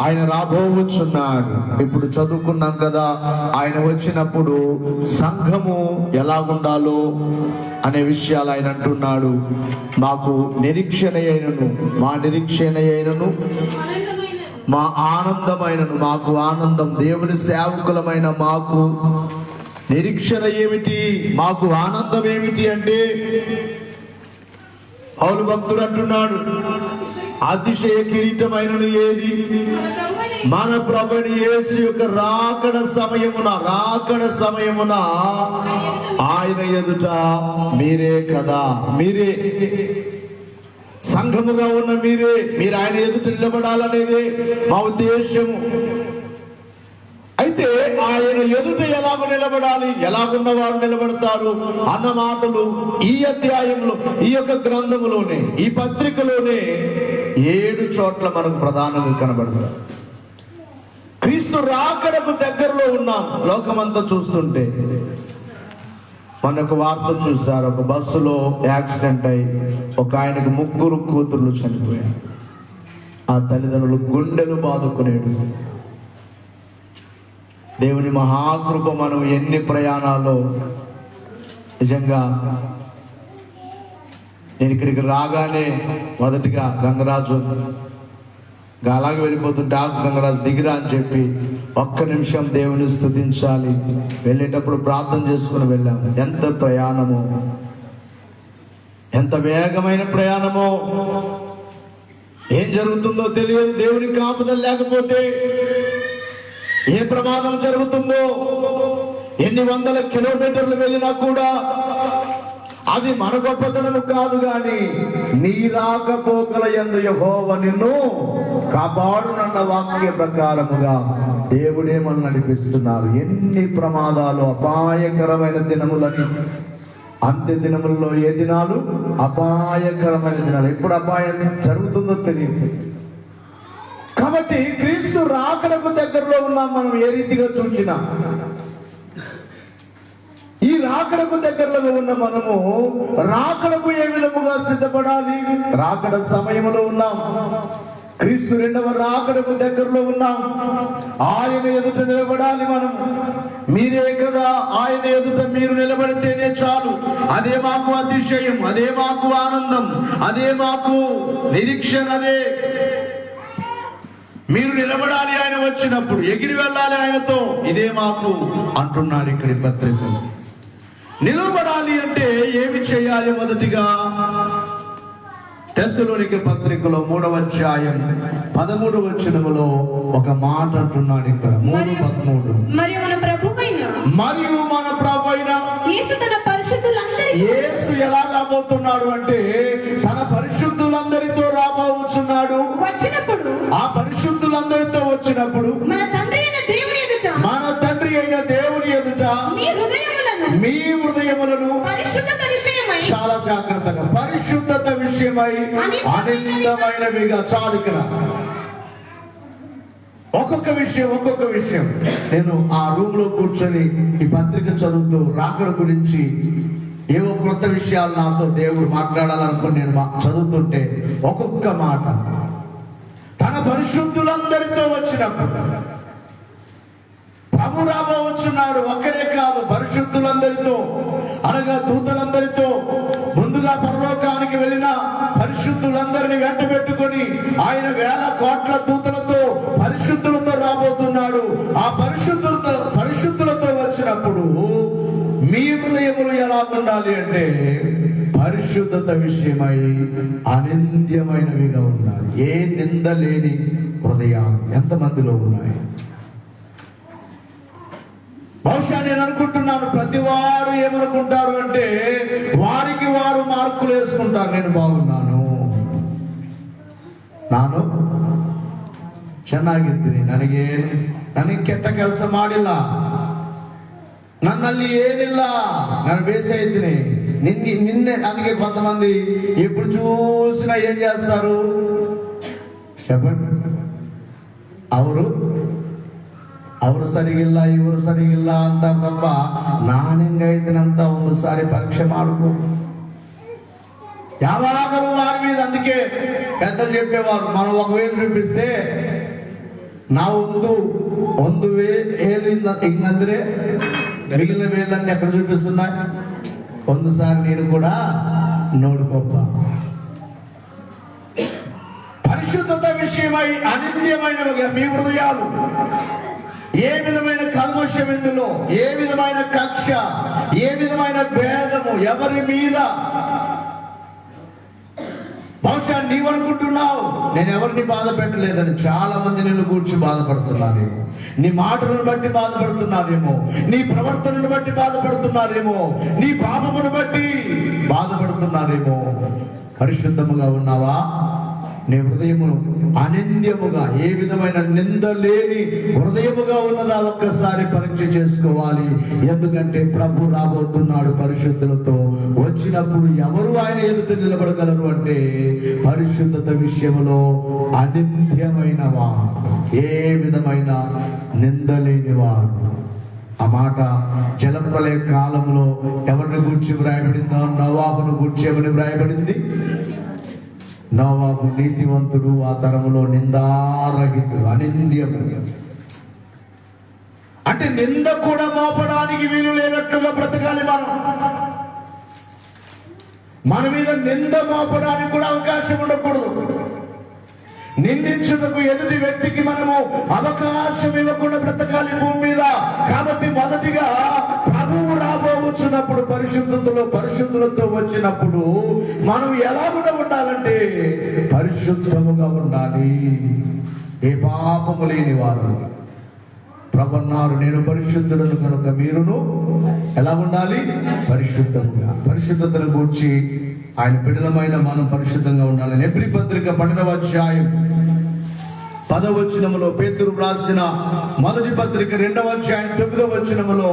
ఆయన రాబోవచ్చున్నాడు. ఇప్పుడు చదువుకున్నాం కదా, ఆయన వచ్చినప్పుడు సంఘము ఎలాగుండాలో అనే విషయాలు ఆయన అంటున్నాడు. మాకు నిరీక్షణ అయినను, మా నిరీక్షణ అయినను, మా ఆనందమైనను, మాకు ఆనందం, దేవుని సేవకులమైన మాకు నిరీక్షణ ఏమిటి, మాకు ఆనందం ఏమిటి అంటే పౌలు భక్తుడు అంటున్నాడు, అతిశయ కిరీటమైనను ఏది, మన ప్రభుని యేసు యొక్క రాకడ సమయమున ఆయన ఎదుట మీరే కదా, మీరే సంఘముగా ఉన్న మీరు ఆయన ఎదుట నిలబడాలనేదే మా ఉద్దేశము. అయితే ఆయన ఎదుట ఎలాగ నిలబడాలి, ఎలాగున్నవారు నిలబడతారు అన్న మాటలు ఈ అధ్యాయంలో, ఈ యొక్క గ్రంథములోనే, ఈ పత్రికలోనే 7 చోట్ల మనకు ప్రధానంగా కనబడతారు. క్రీస్తు రాకడకు దగ్గరలో ఉన్నాం. లోకమంతా చూస్తుంటే మనకు వార్త చూశారు, ఒక బస్సులో యాక్సిడెంట్ అయి ఒక ఆయనకు 3 కూతుర్లు చనిపోయారు. ఆ తల్లిదండ్రులు గుండెలు బాదుకునేడు. దేవుని మహాకృప, మనం ఎన్ని ప్రయాణాల్లో నిజంగా. నేను ఇక్కడికి రాగానే మొదటిగా గంగరాజు అలాగే వెళ్ళిపోతుంటే గంగరాజు దిగిరా అని చెప్పి ఒక్క నిమిషం దేవుని స్తుతించాలి, వెళ్ళేటప్పుడు ప్రార్థన చేసుకుని వెళ్ళాము. ఎంత ప్రయాణమో, ఎంత వేగమైన ప్రయాణమో, ఏం జరుగుతుందో తెలియదు. దేవుని కాపుదల లేకపోతే ఏ ప్రమాదం జరుగుతుందో, ఎన్ని వందల కిలోమీటర్లు వెళ్ళినా కూడా అది మన గొప్పతనము కాదు, గాని నీ రాకపోకల యందు యెహోవా నిన్ను కాపాడునన్న వాక్య ప్రకారముగా దేవుడే మనల్ని నడిపిస్తున్నారు. ఎన్ని ప్రమాదాలు, అపాయకరమైన దినములని. అంత్య దినములలో ఏ దినాలు? అపాయకరమైన దినాలు. ఎప్పుడు అపాయం జరుగుతుందో తెలియదు. కాబట్టి క్రీస్తు రాకడకు దగ్గరలో ఉన్నాం మనం. ఏ రీతిగా చూచినా ఈ రాకడకు దగ్గరలో ఉన్న మనము రాకడకు ఏ విధముగా సిద్ధపడాలి? రాకడ సమయంలో ఉన్నాం. క్రీస్తు 2వ రాకడకు దగ్గరలో ఉన్నాం. ఆయన ఎదుట నిలబడాలి మనం. మీరే కదా, ఆయన ఎదుట మీరు నిలబడితేనే చాలు. అదే మాకు అతిశయం, అదే మాకు ఆనందం, అదే మాకు నిరీక్షణ. అదే మీరు నిలబడాలి, ఆయన వచ్చినప్పుడు ఎగిరి వెళ్ళాలి ఆయనతో. ఇదే మాకు అంటున్నాడు ఇక్కడి పత్రికలో. నిలబడాలి అంటే ఏమి చేయాలి? మొదటిగా తెస్సలోనికే పత్రికలో 3వ అధ్యాయం 13వ వచనములో ఒక మాట అంటున్నాడు ఇక్కడ. 3:13. మరియు మన ప్రభువైన యేసు ఎలా రాబోతున్నాడు అంటే తన పరిశుద్ధులందరితో రాబోతున్నాడు. ఆ పరిశుద్ధులందరితో వచ్చినప్పుడు మన తండ్రి అయిన దేవుని ఎదుట మీ హృదయములను చాలా జాగ్రత్తగా, పరిశుద్ధత విషయమై అనిందమైనవిగా. చాలు ఇక్కడ ఒక్కొక్క విషయం. నేను ఆ రూమ్ లో కూర్చొని ఈ పత్రిక చదువుతూ రాకడ గురించి ఏవో కొత్త విషయాలు నాతో దేవుడు మాట్లాడాలనుకుని నేను చదువుతుంటే ఒక్కొక్క మాట, తన పరిశుద్ధులందరితో వచ్చినప్పుడు ప్రభు రాబోతున్నాడు. ఒక్కరే కాదు, పరిశుద్ధులందరితో అనగా దూతలందరితో, ముందుగా పరలోకానికి వెళ్ళిన పరిశుద్ధులందరినీ వెంట పెట్టుకొని ఆయన 1000 కోట్ల దూతలతో, పరిశుద్ధులతో రాబోతున్నాడు. ఆ పరిశుద్ధులతో వచ్చినప్పుడు మీ హృదయములు ఎలా ఉండాలి అంటే పరిశుద్ధత విషయమై అనింద్యమైనవిగా ఉండాలి. ఏ నింద లేని హృదయాలు ఎంతమందిలో ఉన్నాయి? బహుశా నేను అనుకుంటున్నాను, ప్రతి వారు ఏమనుకుంటారు అంటే వారికి వారు మార్కులు వేసుకుంటారు. నేను బాగున్నాను, ಚೆನ್ನಾಗಿದ್ದೀನಿ, ನನಗೆ ಕೆಟ್ಟ ಕೆಲಸ ಮಾಡಿಲ್ಲ, ನನ್ನಲ್ಲಿ ಏನಿಲ್ಲ, ನಾನು ಬೇಸೆ ಇದ್ದೀನಿ, నిన్నే. అందుకే కొంతమంది ఎప్పుడు చూసినా ఏం చేస్తారు చెప్పండి, ಅವರು ಸರಿಗಿಲ್ಲ, ಇವರು ಸರಿಗಿಲ್ಲ ಅಂತಾರೆ ತಪ್ಪ ನಾನೆಂಗೈತಿನಂತ ಒಂದು ಸಾರಿ ಪರೀಕ್ಷೆ ಮಾಡ್ಕೋ. యావాగలు వారి మీద. అందుకే పెద్దలు చెప్పేవారు, మనం 1000 చూపిస్తే ನಾವು ಒಂದು ఏలింద ఇంకందరే మిగిలిన వేళ్ళన్నీ ఎక్కడ చూపిస్తున్నాయి? ಒಂದುసారి నేను కూడా నోడుకోప్ప. పరిశుద్ధత విషయమై అనింద్యమైనవిగా మీ హృదయాలు, ఏ విధమైన కల్మషం ఇందులో, ఏ విధమైన కక్ష, ఏ విధమైన భేదము ఎవరి మీద. బహుశా నీవనుకుంటున్నావు నేను ఎవరిని బాధ పెట్టలేదని. చాలా మంది నిన్ను కూర్చి బాధపడుతున్నారేమో, నీ మాటలను బట్టి బాధపడుతున్నారేమో, నీ ప్రవర్తనను బట్టి బాధపడుతున్నారేమో, నీ పాపమును బట్టి బాధపడుతున్నారేమో. పరిశుద్ధముగా ఉన్నావా? నీ హృదయము అనింద్యముగా, ఏ విధమైన నింద లేని హృదయముగా ఉన్నదా ఒక్కసారి పరీక్ష చేసుకోవాలి. ఎందుకంటే ప్రభు రాబోతున్నాడు పరిశుద్ధులతో. వచ్చినప్పుడు ఎవరు ఆయన ఎదుట నిలబడగలరు అంటే పరిశుద్ధత విషయంలో అనింద్యమైన వారు, ఏ విధమైన నింద లేని వారు. ఆ మాట జలప్రలయ కాలంలో ఎవరిని గూర్చి వ్రాయబడిందో? నోవాహును గూర్చి ఎవరిని వ్రాయబడింది? నోవాహు నీతివంతుడు, ఆ తరములో నిందారహితుడు, అనింద్యము. అంటే నింద కూడా మోపడానికి వీలు లేనట్లుగా బ్రతకాలి మనం. మన మీద నింద మోపడానికి కూడా అవకాశం ఉండకూడదు. నిందించుటకు ఎదుటి వ్యక్తికి మనము అవకాశం ఇవ్వకుండా బ్రతకాలి భూమి మీద. కాబట్టి మొదటిగా ప్రభువు రాబోవచ్చున్నప్పుడు పరిశుద్ధులతో వచ్చినప్పుడు మనం ఎలా కూడా ఉండాలంటే పరిశుద్ధముగా ఉండాలి, ఏ పాపము లేని వారు. ప్రభు అన్నారు, నేను పరిశుద్ధులను కనుక మీరును ఎలా ఉండాలి? పరిశుద్ధముగా. పరిశుద్ధతను గూర్చి ఆయన బిడ్డలమైన మనం పరిశుద్ధంగా ఉండాలని ఎబ్రీ పత్రిక 12వ అధ్యాయం 10వ వచనములో, పేతురు రాసిన మొదటి పత్రిక 2వ అధ్యాయం 9వ వచనములో,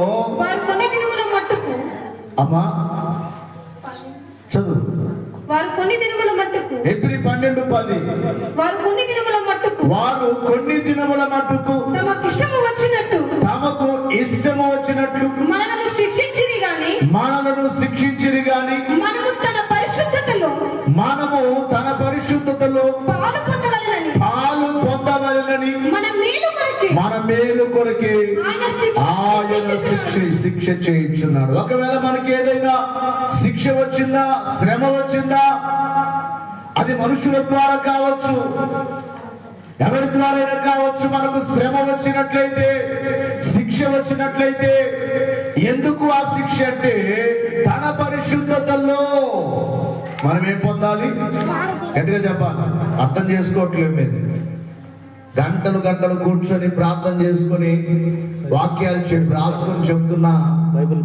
అమ్మా చదువు. వారు కొన్ని దినముల మట్టుకు, ఎబ్రీ 12:10, వారు కొన్ని దినముల మట్టుకు తమకు ఇష్టము వచ్చినట్లు మనలను శిక్షించిరి గాని మనము తన పరిశుద్ధతలో పాలు పొందవలెనని మన మేలు కొరకే ఆయన శిక్ష చేయించున్నాడు. ఒకవేళ మనకి ఏదైనా శిక్ష వచ్చిందా, శ్రమ వచ్చిందా, అది మనుషుల ద్వారా కావచ్చు, ఎవరి ద్వారా కావచ్చు. మనకు శ్రమ వచ్చినట్లయితే, శిక్ష వచ్చినట్లయితే, ఎందుకు ఆ శిక్ష అంటే తన పరిశుద్ధతలో మనం ఏం పొందాలి? గట్టిగా చెప్పాలి. అర్థం చేసుకోవట్లేదు మీరు. గంటలు కూర్చొని ప్రార్థన చేసుకొని వాక్యాలు రాసుకొని చెప్తున్నా బైబిల్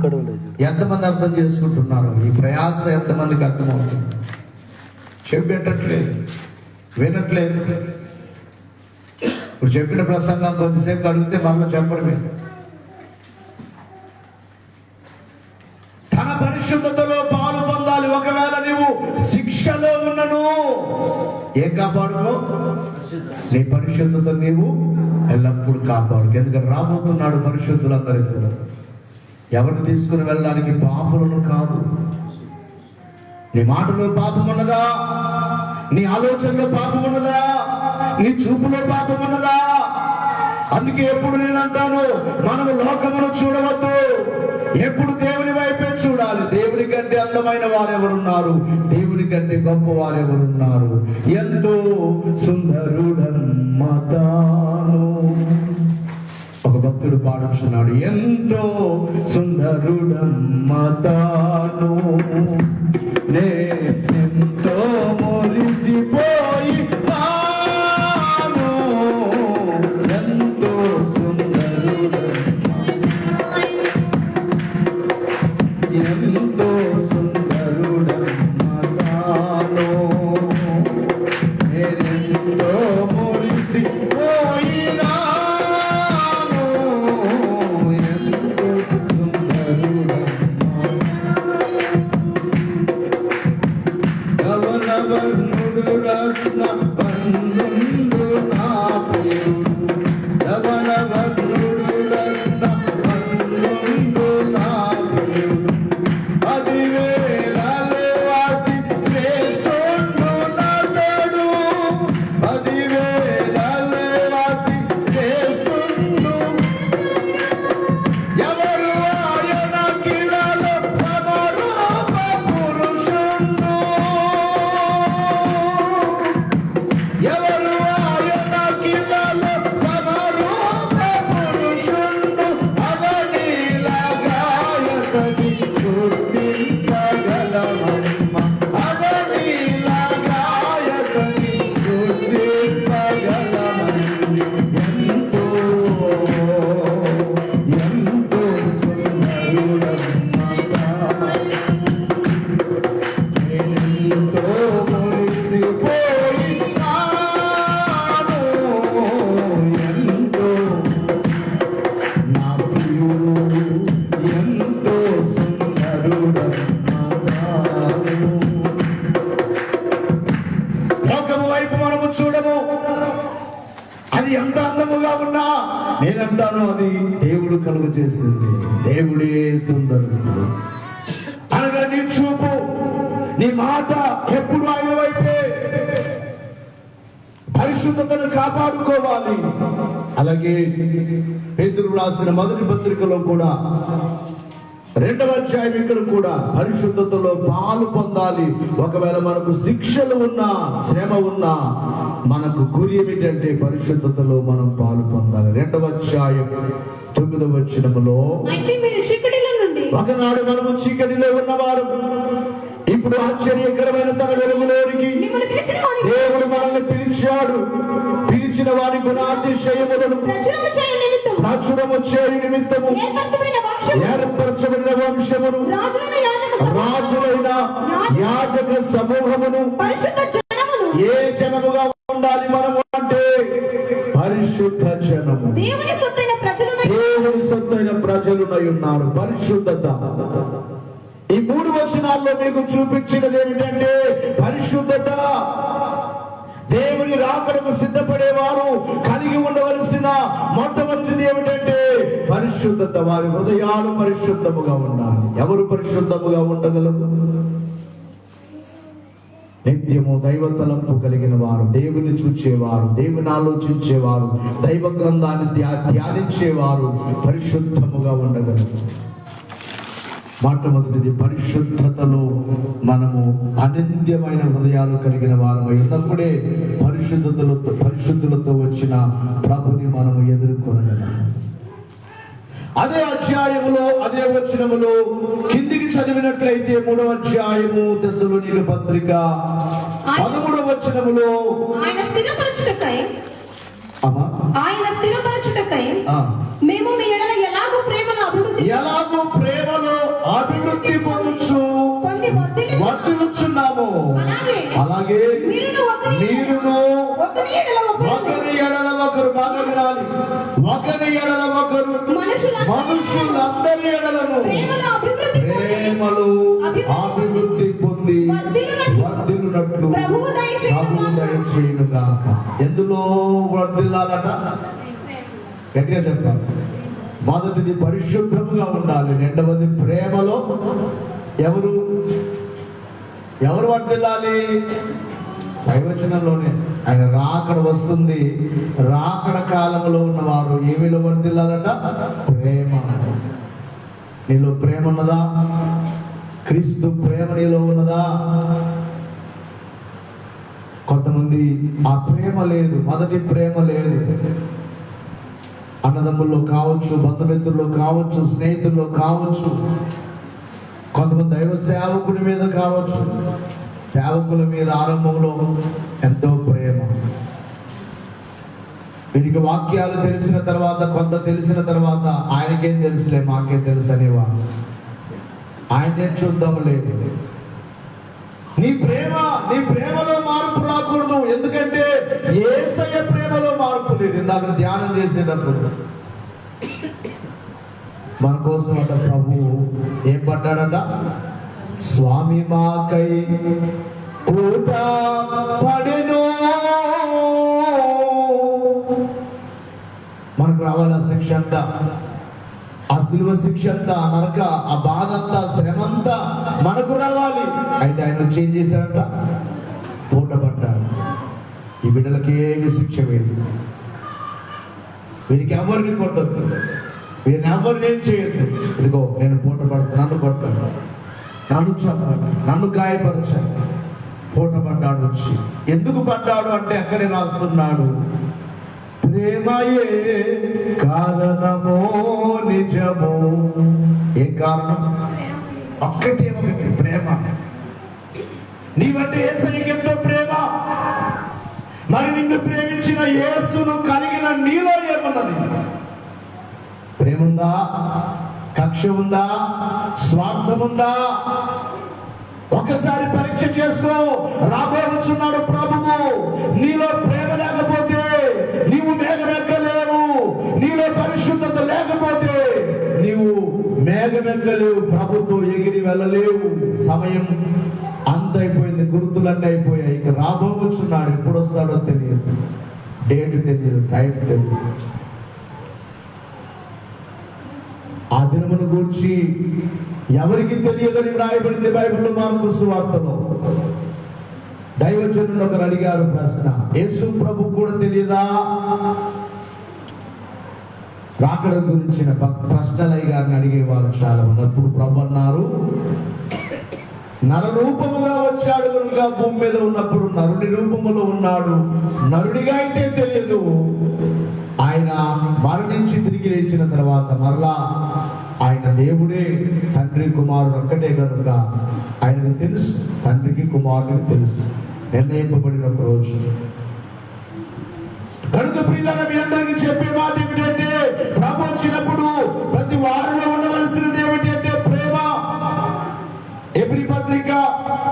ఎంతమంది అర్థం చేసుకుంటున్నారు? ఈ ప్రయాస ఎంతమందికి అర్థమవుతుంది? చెప్పేటట్లేదు, వినట్లేదు. ఇప్పుడు చెప్పిన ప్రసంగం కొద్దిసేపు అడిగితే మళ్ళీ చెప్పడమే. తన పరిశుద్ధతలో పాలు పొందాలి. ఒకవేళ నీవు శిక్షలో ఉన్నను ఏం కాపాడుకో? నీ పరిశుద్ధత నీవు ఎల్లప్పుడూ కాపాడు. ఎందుకంటే రాబోతున్నాడు పరిశుద్ధులందరితో. ఎవరిని తీసుకుని వెళ్ళడానికి? పాపులను కాదు. నీ మాటలో పాపం ఉన్నదా? నీ ఆలోచనలో పాపం ఉన్నదా? నీ చూపులో పాపం ఉన్నదా? అందుకే ఎప్పుడు నేను అంటాను, మనము లోకమును చూడవద్దు, ఎప్పుడు దేవుని వైపే చూడాలి. దేవుని కంటే అందమైన వారెవరున్నారు? దేవుని కంటే గొప్ప వారెవరున్నారు? ఎంతో సుందరుడమ్మ తాను. ఒక భక్తుడు పాడుచున్నాడు, ఎంతో సుందరుడమ్మ తాను, నేనెంతో మురిసిపోయి ఎంతో సుందరుడమ్మ తాను, నేనెంతో మురిసిపోయినాను, ఎంతో సుందరుడమ్మ. అందముగా ఉన్నా నేనంటాను అది దేవుడు కలుగు చేస్తుంది. దేవుడే సుందరుడు. అనగా నీ చూపు, నీ మాట ఎప్పుడు ఆయన వైపే. పరిశుద్ధతను కాపాడుకోవాలి. అలాగే పేతురు రాసిన మొదటి పత్రికలో కూడా 2వ అధ్యాయం ఇక్కడ కూడా పరిశుద్ధతలో పాలు పొందాలి. ఒకవేళ మనకు శిక్షలు ఉన్నా, శ్రమ ఉన్నా, మనకు గురి ఏమిటంటే పరిశుద్ధతలో మనం పాలు పొందాలి. 2వ అధ్యాయం 9వ వచనములో, ఒకనాడు మనము చీకటిలో ఉన్నవారు ఇప్పుడు ఆశ్చర్యకరమైన తన వెలుగులోనికి దేవుడు మనల్ని పిలిచాడు. పిలిచిన వారి గుణాతిశయములను ప్రచురము చేయు నిమిత్తము ఏర్పరచబడిన వంశమును, రాజులైన యాజక సమూహమును. ఏ జనముగా ఉండాలి మనము అంటే పరిశుద్ధ జనము. దేవుని సొత్తైన ప్రజలునై ఉన్నారు. పరిశుద్ధత ఈ 3 వచనాల్లో మీకు చూపించినది ఏమిటంటే పరిశుద్ధత. దేవుని రాకడకు సిద్ధపడేవారు కలిగి ఉండవలసిన మొట్టమొదటిది ఏమిటంటే పరిశుద్ధత. వారి హృదయాలు పరిశుద్ధముగా ఉండాలి. ఎవరు పరిశుద్ధముగా ఉండగలరు? నిత్యము దైవ తలంపు కలిగిన వారు, దేవుని చూచేవారు, దేవుని ఆలోచించేవారు, దైవ గ్రంథాన్ని ధ్యానించేవారు పరిశుద్ధముగా ఉండగలరు. మొట్టమొదటిది పరిశుద్ధతలో మనము అనిత్యమైన హృదయాలు కలిగిన వారమై ఉన్నప్పుడే పరిశుద్ధులతో వచ్చిన ప్రభుని మనము ఎదుర్కొనగలం. అదే అధ్యాయములో, అదే వచనములో కిందికి చదివినట్లయితే 3వ అధ్యాయము తెస్సలోనికీయుల పత్రిక 13వ వచనములో, ఆయన స్థిరపరచుటకై మేము మీ ఎడల ఎలాగో ప్రేమలో అభివృద్ధి వర్ధిల్లుచున్నాము. అలాగే మీరును ఒకరి ఎడల ఒకరు, బాగా వినాలి, ఒకరి ఎడల ఒకరు, మనుషులందరి ఎడలను ప్రేమలో అభివృద్ధి పొంది వర్ధిల్లునట్లు ప్రభువు దయచేయునుగాక. ఎందులో వర్ధిల్లాలట? గట్టిగా చెప్తాను. మొదటిది పరిశుద్ధముగా ఉండాలి. 2వది ప్రేమలో. ఎవరు వర్ధిల్లాలి? దైవచనంలోనే ఆయన రాకడ వస్తుంది. రాకడ కాలంలో ఉన్నవారు ఏమిలో వర్ధిల్లాలట? ప్రేమ. నీలో ప్రేమ ఉన్నదా? క్రీస్తు ప్రేమ నీలో ఉన్నదా? కొంతమంది ఆ ప్రేమ లేదు, మొదటి ప్రేమ లేదు. అన్నదమ్ముల్లో కావచ్చు, బంధుమిత్రుల్లో కావచ్చు, స్నేహితుల్లో కావచ్చు, కొంతమంది దైవ సేవకుడి మీద కావచ్చు. సేవకుల మీద ఆరంభంలో ఎంతో ప్రేమ. వీరికి వాక్యాలు తెలిసిన తర్వాత, కొంత తెలిసిన తర్వాత ఆయనకేం తెలుసులే, మాకేం తెలుసు అనేవారు. ఆయనేం చూద్దాంలే. నీ ప్రేమలో మార్పు రాకూడదు. ఎందుకంటే యేసయ్య ప్రేమలో మార్పు లేదు. ఇందాక ధ్యానం చేసేటప్పుడు మన కోసం అంట ప్రభు ఏం పడ్డాడట? స్వామి మాకై పూట పడెను. మనకు రావాలి ఆ శిక్ష అంతా, ఆ శిలువ శిక్ష అంతా, నరక ఆ బాధ అంతా, శ్రమ అంతా మనకు రావాలి. అయితే ఆయన వచ్చి ఏం చేశాడంట? పూట పడ్డాడు. ఈ బిడ్డలకి ఏమి శిక్ష లేదు. వీరికి ఎవరిని కొట్టద్దు, వీరిని ఎవరిని ఏం చేయొద్దు. ఇదిగో నేను పూట పడుతున్నాను, నన్ను కొట్టాను, నన్ను చంపాను, నన్ను గాయపరచాను. పూట పడ్డాడు వచ్చి. ఎందుకు పడ్డాడు అంటే అక్కడే రాస్తున్నాడు, ప్రేమయే కారణమో నిజమో. ఏ కారణం? ఒకటి ప్రేమ. నీవంటే యేసయ్యకి ఎంతో ప్రేమ. మరి నిన్ను ప్రేమించిన యేసును కలిగిన నీలో ఏమన్నది? ప్రేమ ఉందా? కక్ష ఉందా? స్వార్థం ఉందా? ఒకసారి పరీక్ష చేసుకో. రాబోతున్నాడు ప్రభువు. నీలో ప్రేమ లేకపోతే నీవు మేఘమెక్కలేవు. నీలో పరిశుద్ధత లేకపోతే నీవు మేఘమెక్కలేవు. ప్రభుతో ఎగిరి వెళ్ళలేవు. సమయం అంత అయిపోయింది, గుర్తులన్నీ అయిపోయాయి. ఇక రాబోతున్నాడు, ఎప్పుడు వస్తాడో తెలియదు. డేట్ తెలియదు, టైం తెలియదు. ఆ దినమును గూర్చి ఎవరికి తెలియదని వ్రాయబడింది బైబిల్లో, మార్కు సువార్తలో. దైవజనులు ఒకరు అడిగారు ప్రశ్న, యేసు ప్రభు కూడా తెలియదా రాకడ గురించిన ప్రశ్నలయ్య గారిని అడిగేవారు చాలా మంది. అప్పుడు ప్రభు అన్నారు, నర రూపముగా వచ్చాడు కనుక భూమి మీద ఉన్నప్పుడు నరుని రూపములో ఉన్నాడు. నరుడిగా అయితే తెలియదు. ఆయన మరణించి తిరిగి లేచిన తర్వాత మరలా ఆయన దేవుడే, తండ్రి కుమారుడు ఒక్కటే కనుక ఆయనకు తెలుసు, తండ్రికి కుమారుడికి తెలుసు నిర్ణయింపబడిన ఒక రోజు. కనుక ప్రియులారా, మీ అందరికీ చెప్పే మాట ఏమిటంటే, ప్రభు వచ్చినప్పుడు ప్రతి వారిలో ఉండవలసినది ఏమిటంటే ప్రేమ. ఎబ్రీ పత్రిక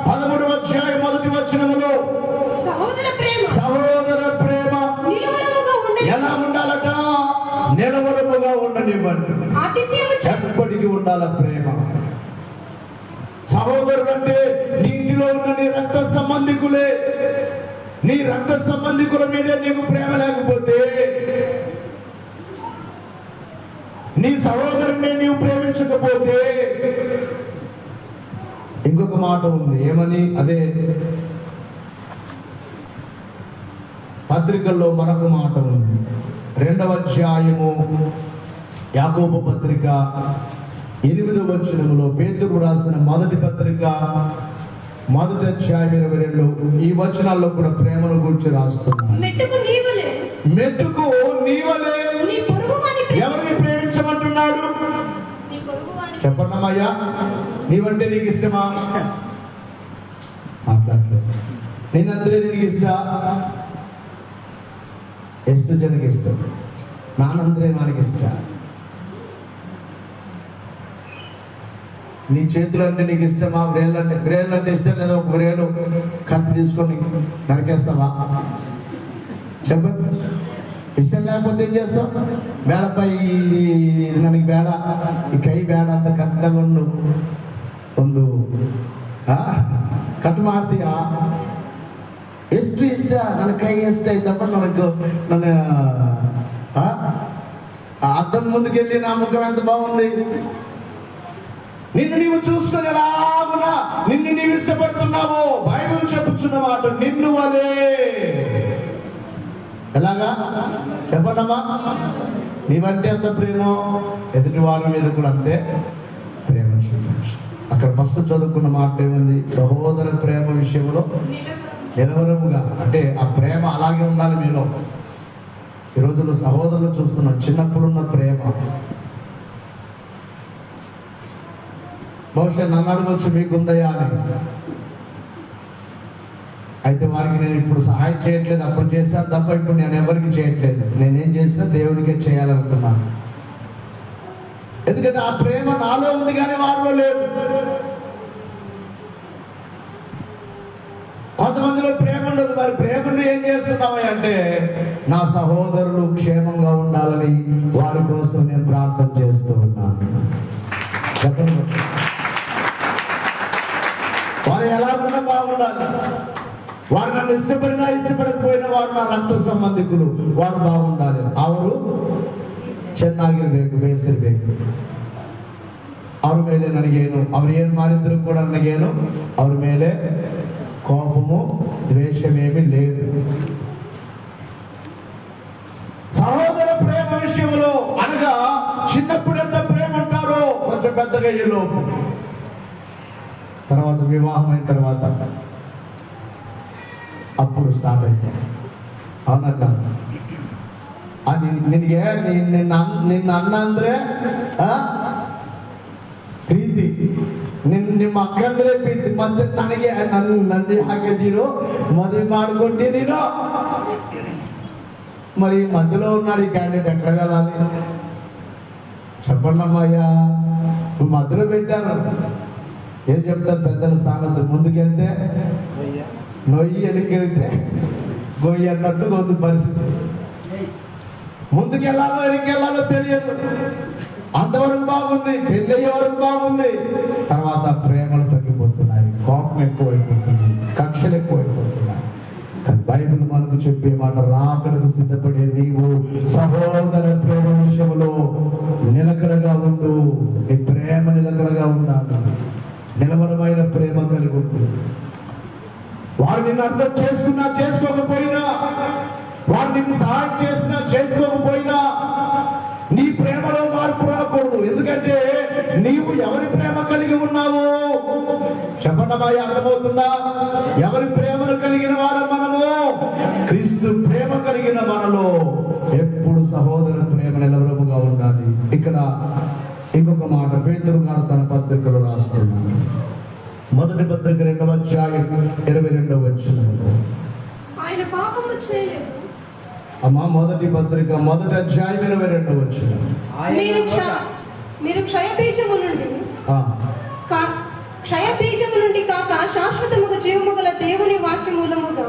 13వ అధ్యాయం 1వ వచనములో సహోదర ప్రేమ ఎలా ఉండాలట? నిలవరముగా ఉండనివ్వండి. ఎప్పటికీ ఉండాల ప్రేమ. సహోదరుడు అంటే నీ ఇంటిలో ఉన్న నీ రక్త సంబంధికులే. నీ రక్త సంబంధికుల మీదే నీకు ప్రేమ లేకపోతే, నీ సహోదరుడిని నీవు ప్రేమించకపోతే, ఇంకొక మాట ఉంది, ఏమని? అదే పత్రికల్లో మరొక మాట ఉంది. 2వ అధ్యాయము యాకోబు పత్రిక 8వ వచనములో, పేతురు రాసిన మొదటి పత్రిక 1వ అధ్యాయం 22 ఈ వచనాల్లో కూడా ప్రేమను గురించి రాస్తున్నాను. మెట్టుకు నీవలే. ఎవరిని ప్రేమించమంటున్నాడు? చెప్పండమ్మయ్యా, నీవంటే నీకు ఇష్టమా? మాట్లాడలేదు. నేనందరే నీకు ఇష్టా? ಎಷ್ಟು ಜನಕ್ಕೆ ಇಷ್ಟ? ನಾನಂದ್ರೆ ನನಗೆ ಇಷ್ಟ. నీ చేతులు అంటే నీకు ఇష్టమా? బ్రేళ్ళు అంటే ఇష్టం లేదా? ఒక బ్రేలు కత్తి తీసుకొని నరికేస్తావా? చెప్పండి. ఇష్టం లేకపోతే ఏం చేస్తావు? ಬೇಡಪ್ಪ, ನನಗೆ ಬೇಡ, ಈ ಕೈ ಬೇಡ ಅಂತ ಕತ್ ತಗೊಂಡು ಒಂದು ಕಟ್ ಮಾಡ್ತೀಯಾ? ಎಷ್ಟು ಇಷ್ಟ, ನನ್ನ ಕೈ ಇಷ್ಟ ಐತಪ್ಪ, ನನ್ನ అద్దం ముందుకెళ్ళి నా ముఖం ఎంత బాగుంది, నిన్ను నీవు చూసుకొని ఎలాగునా నిన్ను నీవు ఇష్టపడుతున్నావు. బైబిల్ చెప్పుచున్న మాట, నిన్ను వలే. ఎలాగా? చెప్పండమ్మా. నీవంటే ఎంత ప్రేమ, ఎదుటి వారి మీద కూడా అంతే ప్రేమ చూపించు. అక్కడ ఫస్ట్ చదువుకున్న మాట ఏముంది? సహోదర ప్రేమ విషయంలో నిలవరముగా. అంటే ఆ ప్రేమ అలాగే ఉండాలి మీలో. ఈ రోజుల్లో సహోదరులు చూస్తున్నాం, చిన్నప్పుడున్న ప్రేమ. బహుశా నన్ను అడగవచ్చు, మీకుందయా అని. అయితే వారికి నేను ఇప్పుడు సహాయం చేయట్లేదు. అప్పుడు చేశాను తప్ప ఇప్పుడు నేను ఎవరికి చేయట్లేదు. నేనేం చేసినా దేవుడికే చేయాలనుకున్నాను. ఎందుకంటే ఆ ప్రేమ నాలో ఉంది కానీ వారిలో లేదు. కొంతమందిలో ప్రేమ ఉండదు. మరి ప్రేమను ఏం చేస్తున్నావు అంటే, నా సహోదరులు క్షేమంగా ఉండాలని వారి కోసం నేను ప్రార్థన చేస్తూ ఉన్నాను. చెప్పండి, వారు ఎలా ఉన్నా బాగుండాలి. వారు నన్ను ఇష్టపడినా ఇష్టపడకపోయినా వారు నా రక్త సంబంధికులు, వారు బాగుండాలి. ಅವರು ಚೆನ್ನಾಗಿರ್ಬೇಕು, ಬೇಸಿರ್ಬೇಕು. ಅವ್ರ ಮೇಲೆ ನನಗೇನು, ಅವ್ರು ಏನ್ ಮಾಡಿದ್ರು ಕೂಡ ನನಗೇನು ಅವ್ರ ಮೇಲೆ కోపము ద్వేషమేమి లేదు. సహోదర ప్రేమ విషయంలో అనగా చిన్నప్పుడు ఎంత ప్రేమ అంటారో కొంచెం పెద్దగా అయ్యేలో, తర్వాత వివాహం అయిన తర్వాత అప్పుడు స్టార్ట్ అవుతాయి. అవునక్క, ನಿನಗೆ ನಿನ್ನ ಅಣ್ಣ ಅಂದ್ರೆ ಪ್ರೀತಿ, ನಿಮ್ಮ ಅಕ್ಕ ಅಂದ್ರೆ ಪ್ರೀತಿ. ಮತ್ತೆ ನನಗೆ ನನ್ನ ಹಾಗೆ ನೀನು ಮದುವೆ ಮಾಡ್ಕೊಂಡಿ ನೀನು. మరి మధ్యలో ఉన్నాడు ఈ క్యాండిడేట్, ఎక్కడ వెళ్ళాలి? చెప్పండి అమ్మయ్యా, నువ్వు మధ్యలో పెట్టాను. ఏం చెప్తారు పెద్దల సామెత? ముందుకెళ్తే నొయ్యి, వెనక్కెళ్తే గొయ్యి అన్నట్టు ఉంది పరిస్థితి. ముందుకెళ్ళాలో వెనక్కెళ్ళాలో తెలియదు. అంతవరకు బాగుంది, పెళ్ళి అయ్యే వరకు బాగుంది. తర్వాత ప్రేమలు తగ్గిపోతున్నాయి, కోపం ఎక్కువైపోతుంది, కక్షలు ఎక్కువైపోతున్నాయి. బైబిల్ మనకు చెప్పే మాట, రాకడకు సిద్ధపడే నీవు సహోదర ప్రేమ విషయంలో నిలకడగా ఉండు. నీ ప్రేమ నిలకడగా ఉండాలి. నిలవరమైన ప్రేమ కలిగి ఉండు. వారు నిన్ను అర్థం చేసుకున్నా చేసుకోకపోయినా, వారు నిన్ను సహాయం చేసినా చేసుకోకపోయినా, నీ ప్రేమలో మార్పు రాకూడదు. ఎందుకంటే నీవు ఎవరి ప్రేమ కలిగి ఉన్నావు? చెప్పండి, అర్థమవుతుందా? ఎవరి ప్రేమను కలిగిన వారు మనము? క్రీస్తు ప్రేమ కలిగిన మనలో ఎప్పుడు సహోదర ప్రేమ నిలవరముగా ఉండాలి. ఇక్కడ ఇంకొక మాట పేతురు గారు తన పత్రికలో రాస్తున్నాడు. మొదటి పత్రిక 2వ అధ్యాయం 22వ వచనంలో, ఆయన పాపము చేయలేదు. అమ్మా, మొదటి పత్రిక 1వ అధ్యాయం 22వ వచనం. మీరు క్షయబీజము నుండి కాక శాశ్వతముగా జీవము గల దేవుని వాక్య మూలముగా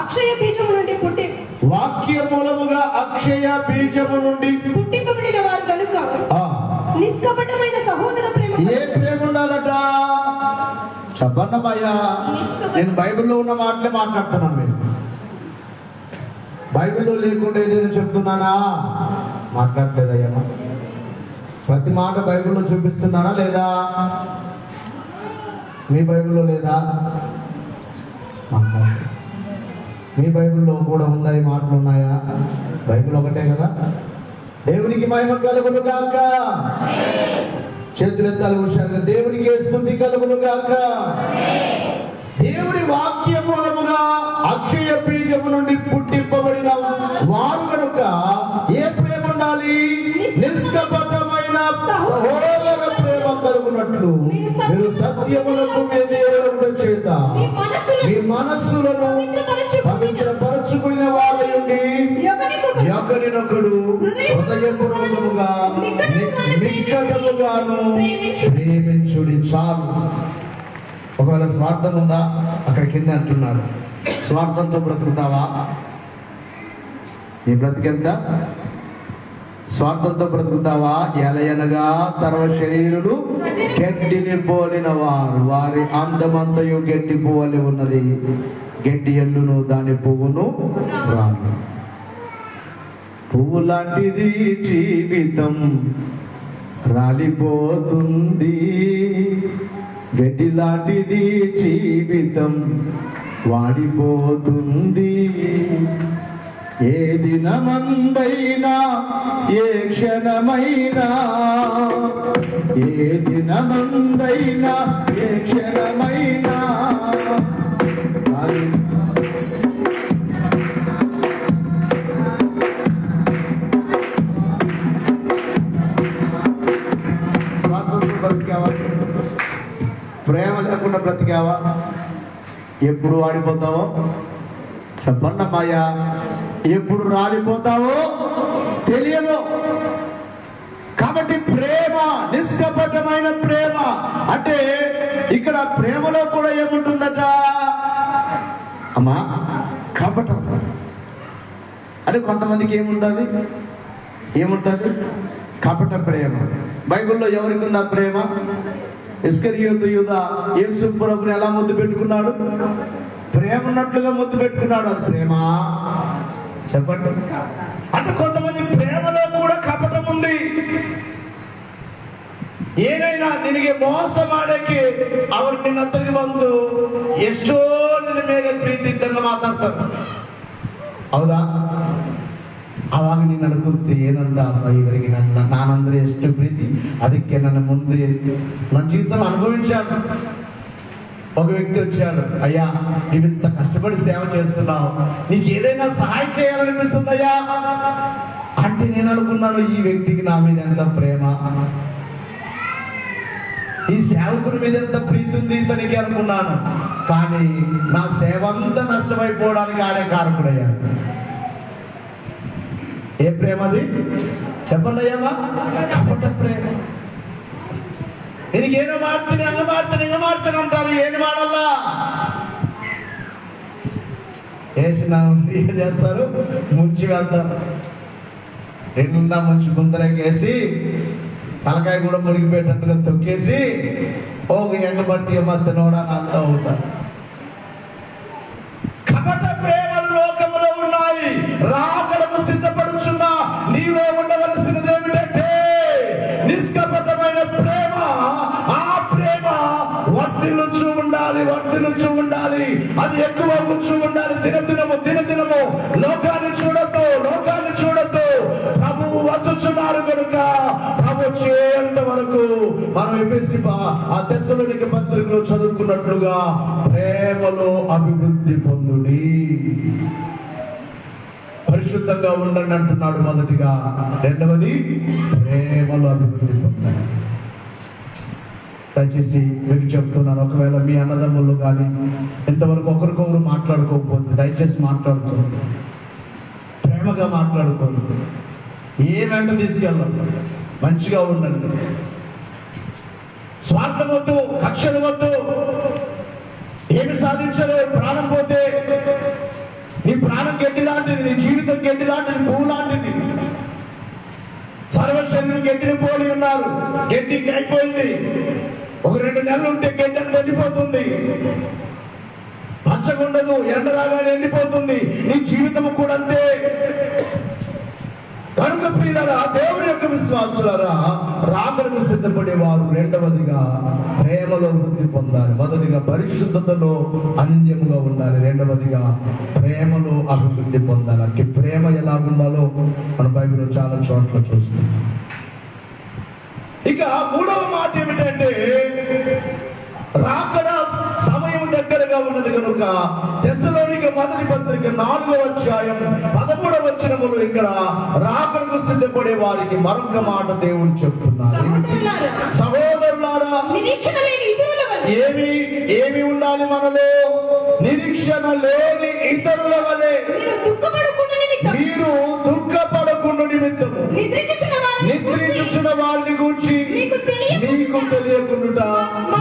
అక్షయ బీజము నుండి వాక్య మూలముగా అక్షయ బీజము నుండి పుట్టింపబడిన వారు కనుక నిష్కపటమైన సహోదర ప్రేమ. ఏ ప్రేమ ఉండాలట? చెప్పన్నమయ్యా, నేను బైబిల్లో ఉన్న మాటలే మాట్లాడుతున్నాను. నేను బైబిల్లో లేకుండా ఏదైనా చెప్తున్నానా? మాట్లాడలేదయ్యా. ప్రతి మాట బైబిల్లో చూపిస్తున్నానా లేదా? మీ బైబిల్లో లేదా? మీ బైబిల్లో కూడా ఉందా? ఈ మాటలు ఉన్నాయా? బైబిల్ ఒకటే కదా. దేవునికి మహిమ కలుగును గాక. చేతులెత్తాలి హుషారుగా. దేవునికి స్తుతి కలుగును గాక. దేవుని వాక్య మూలముగా అక్షయ బీజము నుండి పుట్టింపబడిన వారు కనుక ఏ ప్రేమ ఉండాలి? నిష్కపటమైన సహోదర ప్రేమ కలుగునట్లు మీరు సత్యములకు విధేయులగుట చేత మీ మనస్సులను పవిత్రపరచుకున్న వారయుండి ఒకరినొకడు హృదయపూర్వకముగా నిక్కటముగాను ప్రేమించుడి. చాలు. ఒకవేళ స్వార్థం ఉందా? అక్కడ కింద అంటున్నాడు, స్వార్థంతో బ్రతుకుతావా? నీ బ్రతికెంత? స్వార్థంతో బ్రతుకుతావా? ఎలయనగా సర్వ శరీరులు గడ్డిని పోలిన వారు, వారి అందమంతయు గడ్డి పువ్వలి ఉన్నది, గడ్డి ఎల్లును దాని పువ్వును రాను. పువ్వు లాంటిది జీవితం, రాలిపోతుంది. గడ్డి లాంటిది జీవితం, వాడిపోతుంది. ఏ దినమందైనా ఏ క్షణమైనా, ఏ దినమందైనా ఏ క్షణమైనా బ్రతికావా? ప్రేమ లేకుండా బ్రతికావా? ఎప్పుడు వాడిపోతావో చెప్పన్నమాయా. ఎప్పుడు రాలిపోతావో తెలియదు. కాబట్టి ప్రేమ, నిష్కపటమైన ప్రేమ అంటే ఇక్కడ ప్రేమలో కూడా ఏముంటుందట అమ్మా? కపటం. అంటే కొంతమందికి ఏముంటుంది? కపట ప్రేమ. బైబిల్లో ఎవరికి ఉందా ప్రేమ? ఇస్కరియోతు యూదా యేసు ప్రభువుని ఎలా ముద్దు పెట్టుకున్నాడు? ప్రేమ ఉన్నట్లుగా ముద్దు పెట్టుకున్నాడు. అది ప్రేమ? చెప్పండి. అంటే కొంతమంది ప్రేమలో కూడా కపటం ఉంది. ಏನೇನಾ ನಿನಗೆ ಮೋಸ ಮಾಡಕ್ಕೆ ಅವ್ರು ನಿನ್ನ ಹತ್ತಿರ ಬಂದು ಎಷ್ಟೋ ನಿನ್ನ ಮೇಲೆ ಪ್ರೀತಿ ಇದ್ದಂಗೆ ಮಾತಾಡ್ತಾರೆ. ಹೌದಾ? ಅವಾಗ ನೀನು ಅನ್ಕೊಂತ ಏನಂದ, ಇವರಿಗೆ ನಾನಂದ್ರೆ ಎಷ್ಟು ಪ್ರೀತಿ, ಅದಕ್ಕೆ ನನ್ನ ಮುಂದೆ ನನ್ನ జీవితంలో అనుభవించాను. ఒక వ్యక్తి వచ్చాడు, అయ్యా నువ్వు ఇంత కష్టపడి సేవ చేస్తున్నావు, నీకు ఏదైనా సహాయం చేయాలనిపిస్తుందయ్యా అంటే నేను అనుకున్నాను, ఈ వ్యక్తికి నా మీద ఎంత ప్రేమ, ఈ సేవకుని మీద ఎంత ప్రీతి ఉంది ఇతనికి అనుకున్నాను. కానీ నా సేవ అంతా నష్టమైపోవడానికి ఆడే కారకుడయ్యాడు. ఏ ప్రేమ అది? చెప్పండి అయ్యామా? కపట ప్రేమ. ನಿನಗೇನೋ ಮಾಡ್ತೀನಿ, ಹಂಗ ಮಾಡ್ತೀನಿ, ಹಿಂಗ ಮಾಡ್ತೀನಿ ಅಂತಾರೆ. ಏನು ಮಾಡಲ್ಲ. వేసిన ఏం చేస్తారు? ముంచి వెళ్తారు. రెండుందా ముంచి గుంతలేకేసి తలకాయ కూడా మునిగిపోయేటట్టుగా తొక్కేసి ఎండ పడితే మధ్య నోడా అంతా ఉంటారు. కపట ప్రేమ. వర్ధిల్లుచు ఉండాలి, అది ఎక్కువ ఉంచు ఉండాలి. దినదినము లోకాన్ని చూడొద్దు. ప్రభువు వచ్చుచున్నారు కనుక ప్రభు చేరేంత వరకు మనం ఎఫెసీ ఆ తెస్సలోనిక పత్రికలో చదువుకున్నట్లుగా ప్రేమలో అభివృద్ధి పొందుడి, పరిశుద్ధంగా ఉండండి అంటున్నాడు మొదటిగా. రెండవది ప్రేమలో అభివృద్ధి పొందండి. దయచేసి మీకు చెప్తున్నాను, ఒకవేళ మీ అన్నదమ్ములు కానీ ఇంతవరకు ఒకరికొకరు మాట్లాడుకోకపోతే దయచేసి మాట్లాడుకోండి, ప్రేమగా మాట్లాడుకోండి. ఏ వెంట తీసుకెళ్ళం, మంచిగా ఉండండి. స్వార్థం వద్దు, కక్షలు వద్దు. ఏమి సాధించలేరు, ప్రాణం పోతే నీ ప్రాణం గడ్డి లాంటిది, నీ జీవితం గడ్డి లాంటిది, పువ్వు లాంటిది. సర్వశరీరం గడ్డిని పోలి ఉన్నారు, గడ్డి అయిపోయింది. ఒక 2 నెలలు ఉంటే గడ్డి అంతా ఎండిపోతుంది, పచ్చగుండదు, ఎండ రాగానే ఎండిపోతుంది. నీ జీవితం కూడా అంతే. కనుక ప్రియులారా, దేవుని యొక్క విశ్వాసులారా, రాకడకు సిద్ధపడేవారు రెండవదిగా ప్రేమలో వృద్ధి పొందాలి. మొదటిగా పరిశుద్ధతలో అన్యముగా ఉండాలి, రెండవదిగా ప్రేమలో అభివృద్ధి పొందాలి. అంటే ప్రేమ ఎలా ఉండాలో మన బైబిల్లో చాలా చోట్ల చూస్తాం. ఇక మూడవ మాట ఏమిటంటే, రాకడ సమయం దగ్గరగా ఉన్నది కనుక తెస్సలోనిక మొదటి పత్రిక 4వ అధ్యాయం 13వ వచనములో ఇక్కడ రాకడకు సిద్ధపడే వారికి మరొక మాట దేవుడు చెప్తున్నారు. సహోదరులారా, ఏమి ఉండాలి మనలో? నిరీక్షణ లేని ఇతరుల వలె మీరు దుఃఖపడకుండా నిమిత్తము నిద్రించుచున్న వారిని గూర్చి నీకు తెలియకుండా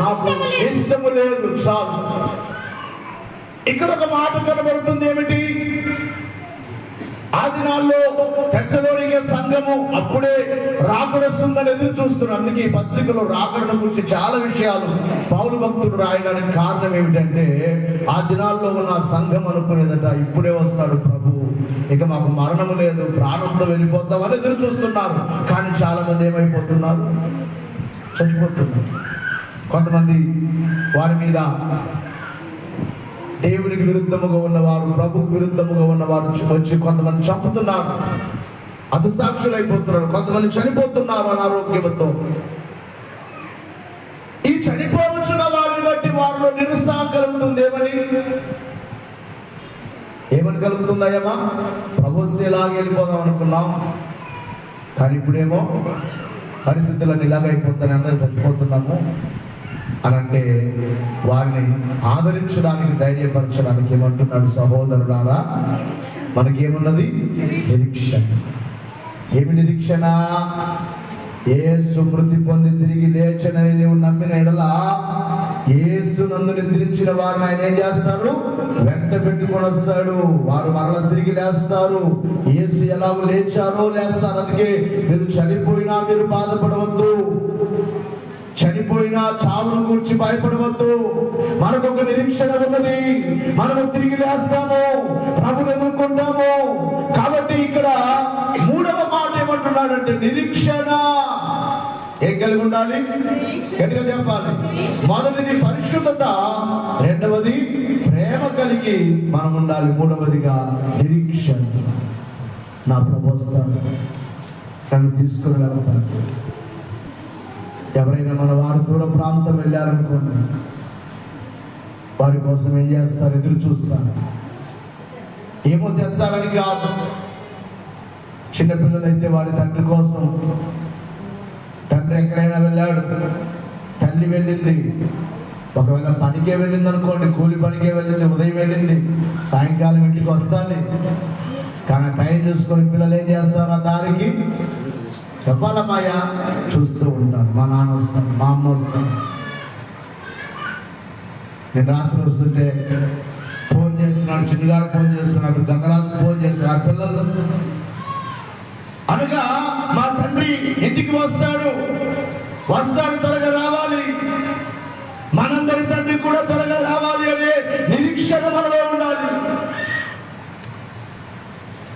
మాకు ఇష్టము లేదు. చాలు. ఇక్కడ ఒక మాట కనబడుతుంది. ఏమిటి? ఆ దినాల్లో తెస్సలోనిక సంఘము అప్పుడే రాకడొస్తుందని ఎదురు చూస్తున్నారు. అందుకే ఈ పత్రికలో రాకడను గురించి చాలా విషయాలు పౌలు భక్తుడు రాయడానికి కారణం ఏమిటంటే, ఆ దినాల్లో ఉన్న సంఘం అనుకునేదట, ఇప్పుడే వస్తాడు ప్రభు, ఇక మాకు మరణము లేదు, ప్రాణంతో వెళ్ళిపోతామని ఎదురు చూస్తున్నారు. కానీ చాలా మంది ఏమైపోతున్నారు? చచ్చిపోతున్నారు. కొంతమంది వారి మీద దేవునికి విరుద్ధముగా ఉన్నవారు, ప్రభుకు విరుద్ధముగా ఉన్నవారు వచ్చి కొంతమంది చంపుతున్నారు, హతసాక్షులు అయిపోతున్నారు, కొంతమంది చనిపోతున్నారు అనారోగ్యంతో. ఈ చనిపోవచ్చున్న వారిని బట్టి వారిలో నిరుత్సాహం కలుగుతుంది. ఏమని కలుగుతుందయ్యమ్మా? ప్రభు వస్తే ఇలాగ వెళ్ళిపోదాం అనుకున్నాం, కానీ ఇప్పుడేమో పరిస్థితులను ఇలాగైపోతాయి, అందరూ చచ్చిపోతున్నాము అని అంటే వారిని ఆదరించడానికి, ధైర్యపరచడానికి ఏమంటున్నాడు? సహోదరులారా, మనకేమున్నది? నిరీక్షణ. ఏమి నిరీక్షణ? యేసు మృతి పొంది తిరిగి లేచనని నీవు నమ్మిన ఎడల యేసు నందు నిద్రించిన వారిని ఆయన ఏం చేస్తారు? వెంట పెట్టుకొని వస్తాడు. వారు మరల తిరిగి లేస్తారు. యేసు ఎలాగో లేచారో లేస్తారు. అందుకే మీరు చనిపోయినా మీరు బాధపడవద్దు, చనిపోయినా చావును గురించి భయపడవద్దు. మనకు ఒక నిరీక్షణ ఉన్నది, మనము తిరిగి లేస్తాము, ప్రభుని ఎదుర్కొంటాము. కాబట్టి ఇక్కడ మూడవ మాట ఏమంటున్నాడంటే నిరీక్షణ. ఏం కలిగి ఉండాలి? గట్టిగా చెప్పాలి. మొదటిది పరిశుద్ధత, రెండవది ప్రేమ కలిగి మనం ఉండాలి, మూడవదిగా నిరీక్షణ. నా ప్రభు వస్తాడు, నన్ను తీసుకుని వెళ్తాను. ఎవరైనా మన వారు దూర ప్రాంతం వెళ్ళారనుకోండి, వారి కోసం ఏం చేస్తారు? ఎదురు చూస్తారు. ఏమో చేస్తారని కాదు. చిన్నపిల్లలైతే వారి తండ్రి కోసం, తండ్రి ఎక్కడైనా వెళ్ళాడు, తల్లి వెళ్ళింది, ఒకవేళ పనికే వెళ్ళింది అనుకోండి, కూలి పనికే వెళ్ళింది, ఉదయం వెళ్ళింది, సాయంకాలం ఇంటికి వస్తుంది. కానీ టైం చూసుకొని పిల్లలు ఏం చేస్తారు? ఆ దారికి చెప్పాలమ్మాయ్యా, చూస్తూ ఉంటాను. మా నాన్న వస్తాను, మా అమ్మ వస్తాను. నేను రాత్రి వస్తుంటే ఫోన్ చేస్తున్నాడు, చిన్నగాడు ఫోన్ చేస్తున్నాడు, గంగరాజు ఫోన్ చేస్తున్నాడు, పిల్లలు అనగా మా తండ్రి ఇంటికి వస్తాడు త్వరగా రావాలి, మనందరి తండ్రి కూడా త్వరగా రావాలి అనే నిరీక్షణ మనలో ఉండాలి.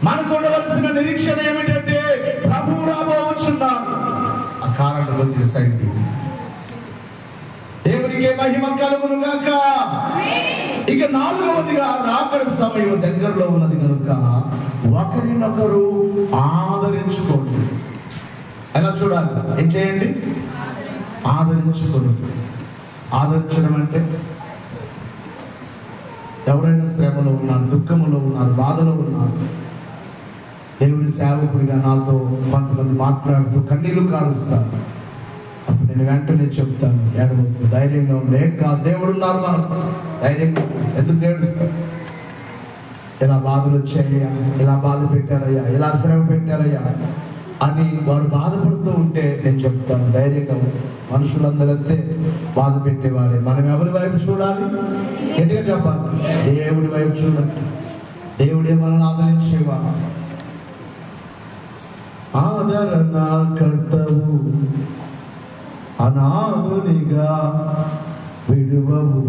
మనకు ఉండవలసిన నిరీక్షణ ఏమిటంటే ప్రభువు రాబోచున్నారు. ఆ కారణం వచ్చేసరికి దేవునికి మహిమ కలుగును గాక. ఇక 4వదిగా రాకడ సమయం దగ్గరలో ఉన్నది కనుక ఒకరినొకరు ఆదరించుకోండి. ఎలా చూడాలి? ఏం చేయండి? ఆదరించుకోండి. ఆదరించడం అంటే ఎవరైనా శ్రమలో ఉన్నారు, దుఃఖంలో ఉన్నారు, బాధలో ఉన్నారు, దేవుని సేవకుడిగా నాతో కొంతమంది మాట్లాడుతూ కన్నీళ్లు కారుస్తారు. అప్పుడు నేను వెంటనే చెప్తాను, ఏడవద్దు, ధైర్యంగా ఉండే, దేవుడు ఉన్నారు, మనం ధైర్యంగా ఎందుకు ఏడుస్తాం? ఇలా బాధలు వచ్చాయ్యా, ఇలా బాధ పెట్టారయ్యా, ఇలా శ్రమ పెట్టారయ్యా అని వాడు బాధపడుతూ ఉంటే నేను చెప్తాను, ధైర్యంగా ఉంది. మనుషులందరంతే బాధ పెట్టేవారే. మనం ఎవరి వైపు చూడాలి? గట్టిగా చెప్పాలి, దేవుడి వైపు చూడాలి. దేవుడే మనల్ని ఆదరించేవా. ఆదరణ కర్తవు, అనాథునిగా విడువవు,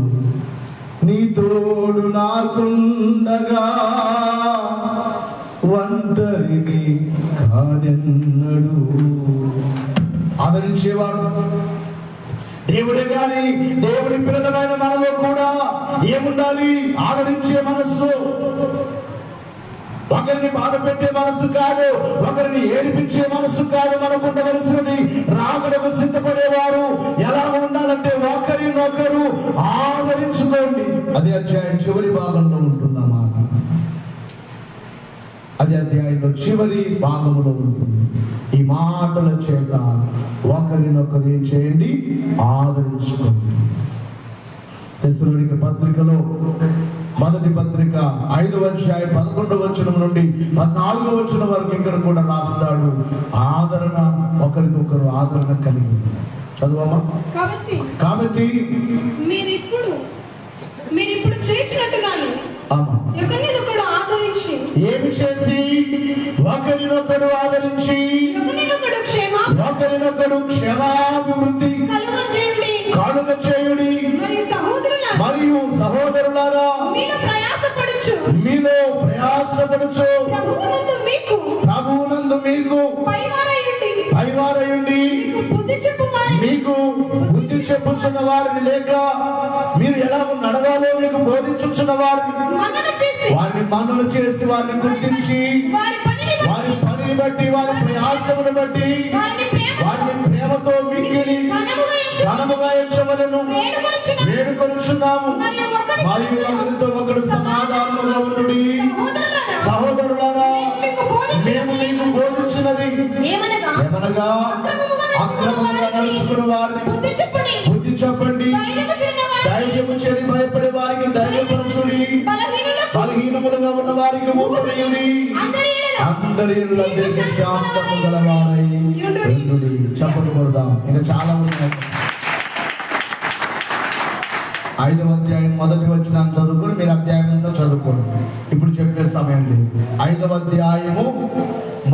నీ తోడు నాకుండగా ఒంటరిని కానెన్నడు. ఆదరించేవాడు దేవుడే. గాని దేవుడి పిల్లలమైన మనలో కూడా ఏముండాలి? ఆదరించే మనస్సు. ఒకరిని బాధ పెట్టే మనసు కాదు, ఒకరిని ఏడిపించే మనసు కాదు. మనకు ఉండవలసినది రాకడకు సిద్ధపడేవారు ఎలా ఉండాలంటే ఒకరినొకరు ఆదరించుకోండి. అది అధ్యాయం చివరి భాగంలో ఉంటుందన్నమాట. అది అధ్యాయంలో చివరి భాగంలో ఉంటుంది. ఈ మాటల చేత ఒకరినొకరు ఏం చేయండి? ఆదరించుకోండి. తెస్సలోనిక పత్రికలో మొదటి పత్రిక 5వ అధ్యాయం 11వ వచనం నుండి 14వ వచనం వరకు ఇక్కడ కూడా రాస్తాడు. ఆదరణ, ఒకరికొకరు ఆదరణ కలిగి. చదువమ్మా. కాబట్టి మీరిప్పుడు చేసినట్టుగానే ఒకరినొకడు ఆదరించి, ఏమి చేసి? ఒకరినొకడు ఆదరించి ఒకరినొకడు క్షేమాభివృద్ధి కలుగ చేయుడి. మరియు సహోదరులారా, మీలో ప్రయాసపడుచు ప్రభువునందు మీకు పైవారయుండి మీకు బుద్ధి చెప్పుచున్న వారిని, లేక మీరు ఎలా నడవాలో మీకు బోధించుచున్న వారిని మనలు చేసి వారిని గుర్తించి వారి పనిని బట్టి, వారి ప్రయాసమును బట్టి వారిని ప్రేమతో మిక్కిలి ఘనముగా ఎంచవలెను వేడుకొనుచున్నాము. మరియు ఒకరితో ఒకరు సమాధానముగా ఉండుడి. సహోదరులారా, మేము మీకు బోధించినది ఏమనగా అక్రమంగా నడుచుకున్న వారిని బుద్ధి చెప్పండి, ధైర్యము చెడి భయపడే వారికి ధైర్యపరచుడి, బలహీనములుగా ఉన్న వారికి ఊతమేయుడి, అందరి దేశ శాంతము గలవారై ఉండుడి. చప్పట్లు కొడదాం. ఇంకా చాలా ఉన్నాయి. 5వ అధ్యాయం మొదటి వచనాన్ని చదువుకొని మీరు అధ్యాయం అంతా చదువుకోండి. ఇప్పుడు చెప్పే సమయం లేదు. 5వ అధ్యాయము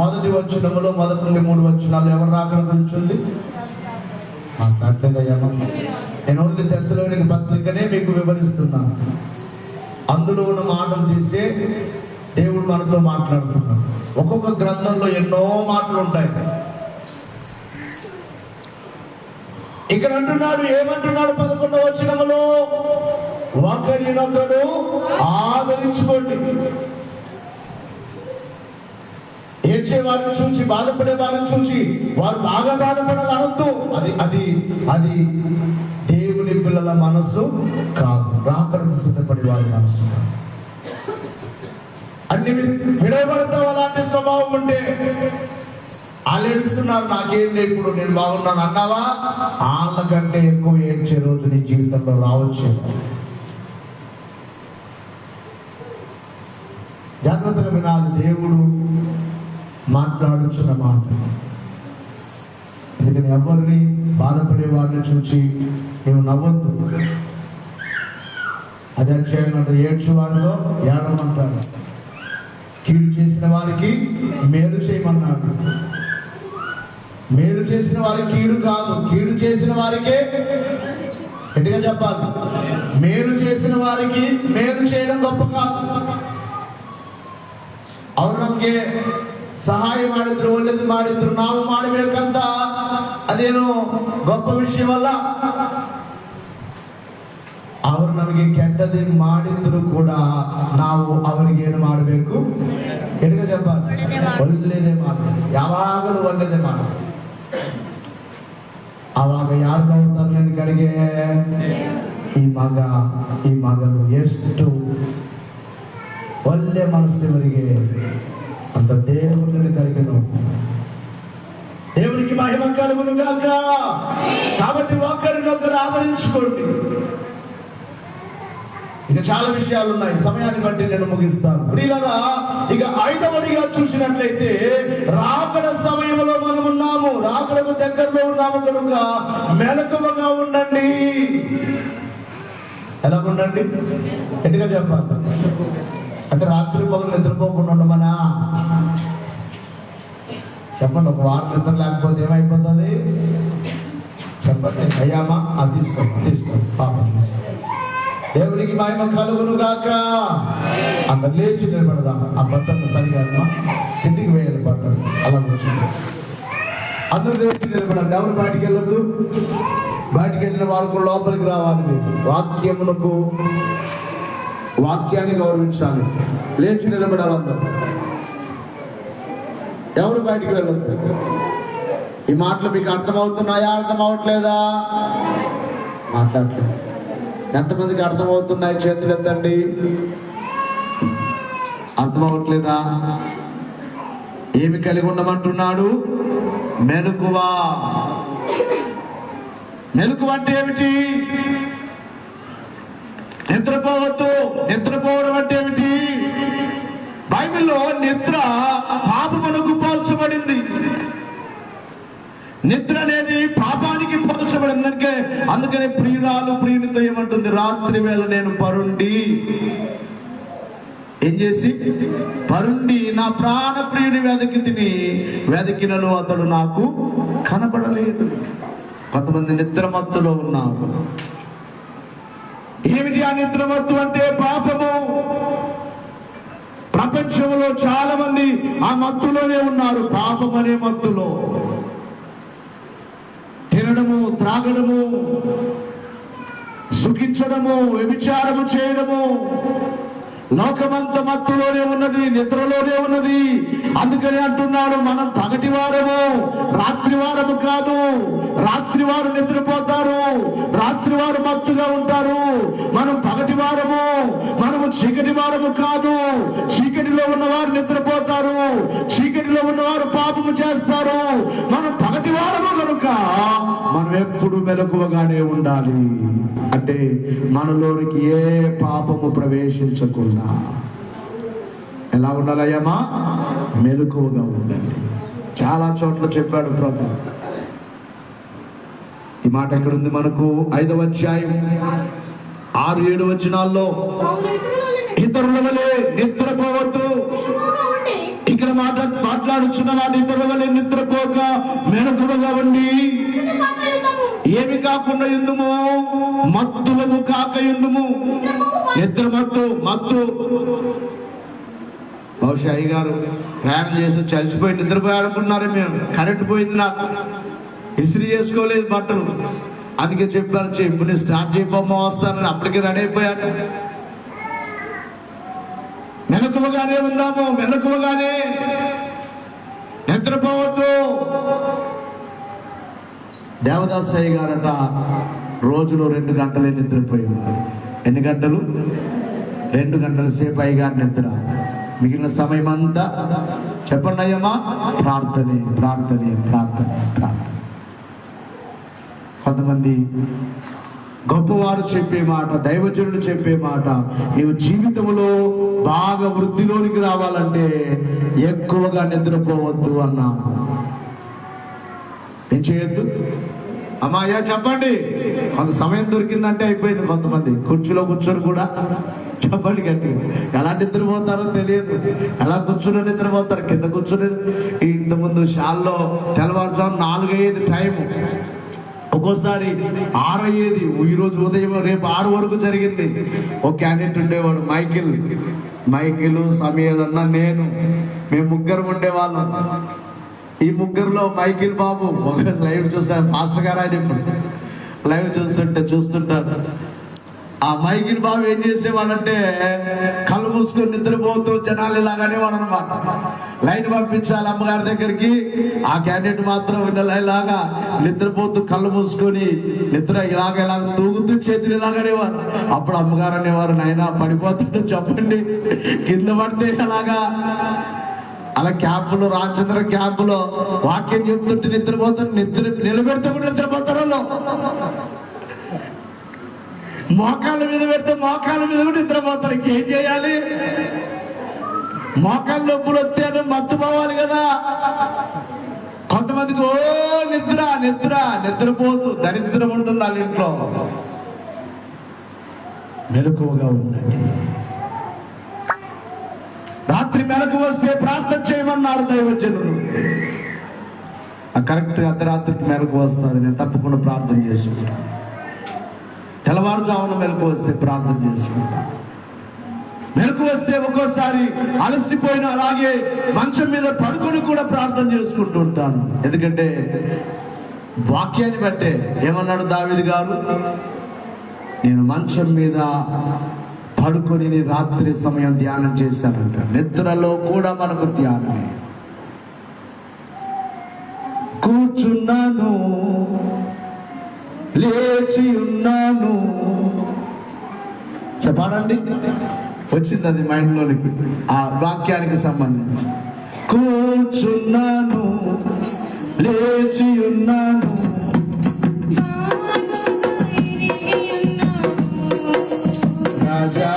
మొదటి వచనములో మొదటి నుండి 3 వచనాలు ఎవరు రాకడ గురించి మాట్లాడలేదయ్యా. నేను తెస్సలోనిక పత్రికనే మీకు వివరిస్తున్నాను. అందులో ఉన్న మాటలు తీసే దేవుడు మనతో మాట్లాడుతున్నాడు. ఒక్కొక్క గ్రంథంలో ఎన్నో మాటలు ఉంటాయి. ఇక్కడ అంటున్నాడు, ఏమంటున్నాడు? 11వ వచనములో ఒకరినొకడు ఆదరించుకోండి. ఏడ్చే వారిని చూసి, బాధపడే వారిని చూసి వారు బాగా బాధపడాలనొద్దు. అది దేవుని పిల్లల మనసు కాదు, రాకడకు సిద్ధపడే వారి మనసు. అన్ని విడవబడతావు. అలాంటి స్వభావం ఉంటే వాళ్ళు ఏడుస్తున్నారు, నాకేం లేదు, ఇప్పుడు నేను బాగున్నాను అన్నావా? వాళ్ళ కంటే ఎక్కువ ఏడ్చే రోజు నీ జీవితంలో రావచ్చు. జాగ్రత్తగా వినాలి. దేవుడు మాట్లాడుచున్న మాట. అందుకని ఎవరిని బాధపడే వారిని చూసి నువ్వు నవ్వద్దు. అదే అధ్యాయం ఏడ్చు వారిలో ఏడవమంటాడు. కీడు చేసిన వారికి మేలు చేయమన్నాడు. మేలు చేసిన వారికి కీడు కాదు, కీడు చేసిన వారికే గట్టిగా చెప్పాలి. మేలు చేసిన వారికి మేలు చేయడం గొప్ప కాదు. ಅವ್ರು ನಮ್ಗೆ ಸಹಾಯ ಮಾಡಿದ್ರು, ಒಳ್ಳೇದು ಮಾಡಿದ್ರು, ನಾವು ಮಾಡಬೇಕಂತ ಅದೇನು ಗొప్ప ವಿಷಯವಲ್ಲ. ಅವರು ನಮಗೆ ಕೆಟ್ಟದೇ ಮಾಡಿದ್ರು ಕೂಡ ನಾವು ಅವರಿಗೆ ಏನು ಮಾಡಬೇಕು? ಎಡಗ ಜಪ ಒಳ್ಳೆಯದೇ ಮಾಡಬೇಕು, ಯಾವಾಗಲೂ ಒಳ್ಳೆಯದೇ ಮಾಡಬೇಕು. ಆವಾಗ ಯಾರು ನೋಡ್ತಾರೆ ನನ್ನ ಕಡೆಗೆ? ಈ ಮಗನು ಎಷ್ಟು ಒಳ್ಳೆ ಮನಸ್ಸಿನವರಿಗೆ ಅಂತ దేవుని కడిగి దేవునికి మహిమ కలుగును గాక. కాబట్టి ఒకరినొకరు ఆదరించుకోండి. ఇక చాలా విషయాలు ఉన్నాయి, సమయాన్ని బట్టి నేను ముగిస్తాను. ప్రియులారా, ఇక 5వదిగా చూసినట్లయితే రాకడ సమయంలో మనం ఉన్నాము, రాకడకు దగ్గరలో ఉన్నాము కనుక మెలకువగా ఉండండి. ఎలా ఉండండి? ఎటుగా చెప్పాలి అంటే రాత్రి పగలు నిద్రపోకుండా ఉండమనా? చెప్పండి. ఒక వారం నిద్ర లేకపోతే ఏమైపోతుంది చెప్పండి. అయ్యామా అది తీసుకో పాపం తీసుకో. దేవునికి మహిమ కలుగును గాక. అందరు లేచి నిలబడదాం. ఆ బట్టను సరిగా కిందికి వేయాలి, బట్టను అలా కూర్చుంటాం. అందరూ లేచి నిలబడండి. ఎవరు బయటికి వెళ్ళొద్దు. బయటికి వెళ్ళిన వారు లోపలికి రావాలి. వాక్యాన్ని గౌరవించాలి. లేచి నిలబడాలి అందరూ. ఎవరు బయటికి వెళ్ళొద్దు. ఈ మాటలు మీకు అర్థమవుతున్నాయా? అర్థం అవట్లేదా? మాట్లాడలేదు. ఎంతమందికి అర్థమవుతున్నాయి? చేతులు ఎత్తండి. అర్థమవట్లేదా? ఏమి కలిగి ఉండమంటున్నాడు? మెలకువ. మెలకువ అంటే ఏమిటి? నిద్రపోవద్దు. నిద్రపోవడం అంటే ఏమిటి? బైబిల్లో నిద్ర పాపమునకు పోల్చబడింది. నిద్ర అనేది పాపానికి పోల్చబడింది. అందుకనే ప్రియురాలు ప్రియునితో ఏమంటుంది? రాత్రి వేళ నేను పరుండి ఏం చేసి పరుండి నా ప్రాణ ప్రియుని వెదకినను అతడు నాకు కనబడలేదు. కొంతమంది నిద్రమత్తులో ఉన్నారు. ఏమిటి ఆ నిద్రమత్తు అంటే? పాపము. ప్రపంచంలో చాలా మంది ఆ మత్తులోనే ఉన్నారు. పాపం అనే మత్తులో తినడము, త్రాగడము, సుఖించడము, వ్యభిచారము చేయడము, లోకమంత మత్తులోనే ఉన్నది, నిద్రలోనే ఉన్నది. అందుకని అంటున్నాడు, మనం పగటి వారము, రాత్రి వారము కాదు. రాత్రి వారు నిద్రపోతారు, రాత్రి వారు మత్తుగా ఉంటారు. మనం పగటి వారము, మనము చీకటి వారము కాదు. చీకటిలో ఉన్నవారు నిద్రపోతారు, చీకటిలో ఉన్నవారు పాపము చేస్తారు. మనం పగటి వారము కనుక మనం ఎప్పుడు మెలకువగానే ఉండాలి. అంటే మనలోనికి ఏ పాపము ప్రవేశించకుండా ఎలా ఉండాలయ్యమ్మా? మెలకువగా ఉండండి. చాలా చోట్ల చెప్పాడు ప్రభు. ఈ మాట ఎక్కడుంది మనకు? 5వ అధ్యాయం 6-7 వచనాల్లో ఇతరుల వలె నిద్రపోవద్దు. ఇక్కడ మాట్లాడుచున్న వాడు ఇతరుల వలె నిద్రపోక మెలకువగా ఉండి ఏమి కాకుండా ఎందుము? మత్తులము కాక ఎందుము. నిద్ర మత్తు. బహుశా అయ్యగారు ప్రయాణం చేసి చలిసిపోయి నిద్రపోయి అనుకున్నారే. మేము కరెంట్ పోయింది, నాకు ఇస్త్రీ చేసుకోలేదు బట్టలు. అందుకే చెప్పాను, ఇప్పుడు నేను స్టార్ట్ చేయబోమ్మా వస్తానని. అప్పటికే రెడీ అయిపోయాను. మెలకువగానే ఉందాము, మెలకువగానే నిద్రపోవద్దు. దేవదాసయ్య గారట రోజులో 2 గంటలే నిద్రపోయేవారు. ఎన్ని గంటలు? 2 గంటల సేపు అయ్యగారు నిద్ర. మిగిలిన సమయం అంతా చెప్పండి అయ్యమ్మా, ప్రార్థనే. కొంతమంది గొప్పవారు చెప్పే మాట, దైవజనుడు చెప్పే మాట, నీవు జీవితంలో బాగా వృద్ధిలోనికి రావాలంటే ఎక్కువగా నిద్రపోవద్దు అన్నా. ఏం చేయొద్దు? అమ్మాయ్యా చెప్పండి. కొంత సమయం దొరికిందంటే అయిపోయింది. కొంతమంది కుర్చీలో కూర్చొని కూడా చెప్పండి గట్టిగా. ఎలా నిద్రపోతారో తెలియదు. ఎలా కూర్చుని నిద్రపోతారు? కింద కూర్చుని. ఇంతకుముందు షాల్లో తెల్లవారుజాము 4-5 టైము, ఒక్కోసారి 6 అయ్యేది. ఈరోజు ఉదయం రేపు 6 వరకు జరిగింది. ఒక క్యాండిడేట్ ఉండేవాడు, మైకిల్ సమీర్ అన్న నేను, మేము 3 ఉండేవాళ్ళం. ఈ 3లో మైకిల్ బాబు ఒక లైవ్ చూస్తాను. మాస్టర్ గారు ఆయన ఇప్పుడు లైవ్ చూస్తుంటారు. ఆ మైకిల్ బాబు ఏం చేసేవాడంటే కళ్ళు మూసుకొని నిద్రపోతూ జనాలు ఇలాగనే వాడు అనమాట. లైన్ పంపించాలి అమ్మగారి దగ్గరికి, ఆ క్యాండిడేట్ మాత్రం ఇలాగా నిద్రపోతూ కళ్ళు మూసుకొని నిద్ర ఇలాగ తూగుతూ చేతులు ఇలాగనేవారు. అప్పుడు అమ్మగారు అనేవారు, నాయనా పడిపోతుంటే చెప్పండి, కింద పడితే అలాగా. అలా క్యాంపులో, రామచంద్ర క్యాంపులో వాక్యం చెప్తుంటే నిద్రపోతారు, నిలబెడితే కూడా నిద్రపోతారు. మోకాళ్ళ మీద పెడితే మోకాళ్ళ మీద కూడా నిద్రపోతారు. ఇంకేం చేయాలి? మోకాళ్ళ నొప్పులు వస్తే మత్తుపోవాలి కదా. కొంతమందికి ఓ నిద్ర నిద్ర నిద్రపోతూ దరిద్రం ఉంటుంది వాళ్ళ ఇంట్లో. మెలకువగా ఉందండి. రాత్రి మెలకు వస్తే ప్రార్థన చేయమన్నారు దైవజనులు. కరెక్ట్ అర్ధరాత్రికి మెలకు వస్తుంది, నేను తప్పకుండా ప్రార్థన చేసుకుంటాను. తెల్లవారుజామున మెలకు వస్తే ప్రార్థన చేసుకుంటా. మెలకు వస్తే ఒక్కోసారి అలసిపోయిన అలాగే మంచం మీద పడుకొని కూడా ప్రార్థన చేసుకుంటూ ఉంటాను. ఎందుకంటే వాక్యాన్ని బట్టే ఏమన్నాడు దావీదు గారు, నేను మంచం మీద పడుకొని రాత్రి సమయం ధ్యానం చేశానంట. నిద్రలో కూడా మనకు ధ్యానమే. కూర్చున్నాను, లేచి ఉన్నాను. చెప్పాలండి, వచ్చింది అది మైండ్లోనికి ఆ వాక్యానికి సంబంధించి. కూర్చున్నాను, లేచి ఉన్నాను, రాజా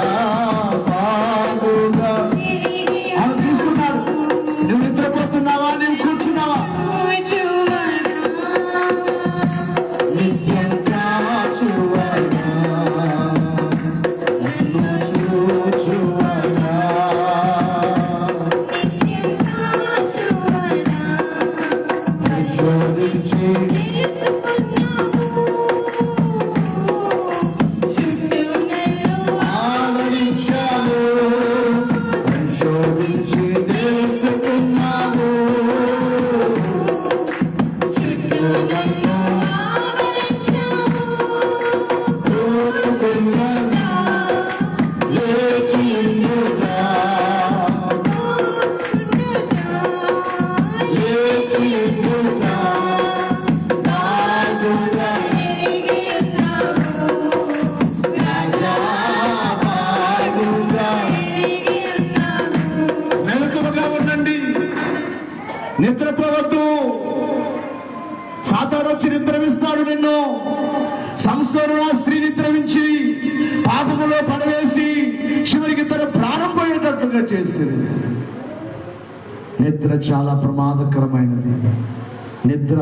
బాగుగా. అలా చూస్తున్నాడు. నువ్వు నిద్రపోతున్నావా, నువ్వు కూర్చున్నావా? నిత్యం కాచువైనా, నిన్ను చూచువైనా, పరిశోధించి నిద్రపోవద్దు. సాతాను వచ్చి నిద్రవిస్తాడు నిన్ను. సంసోను ఆ స్త్రీ నిద్రవించి పాపములో పడవేసి చివరికి తన ప్రాణం పోయేటట్లుగా చేసింది. నిద్ర చాలా ప్రమాదకరమైనది. నిద్ర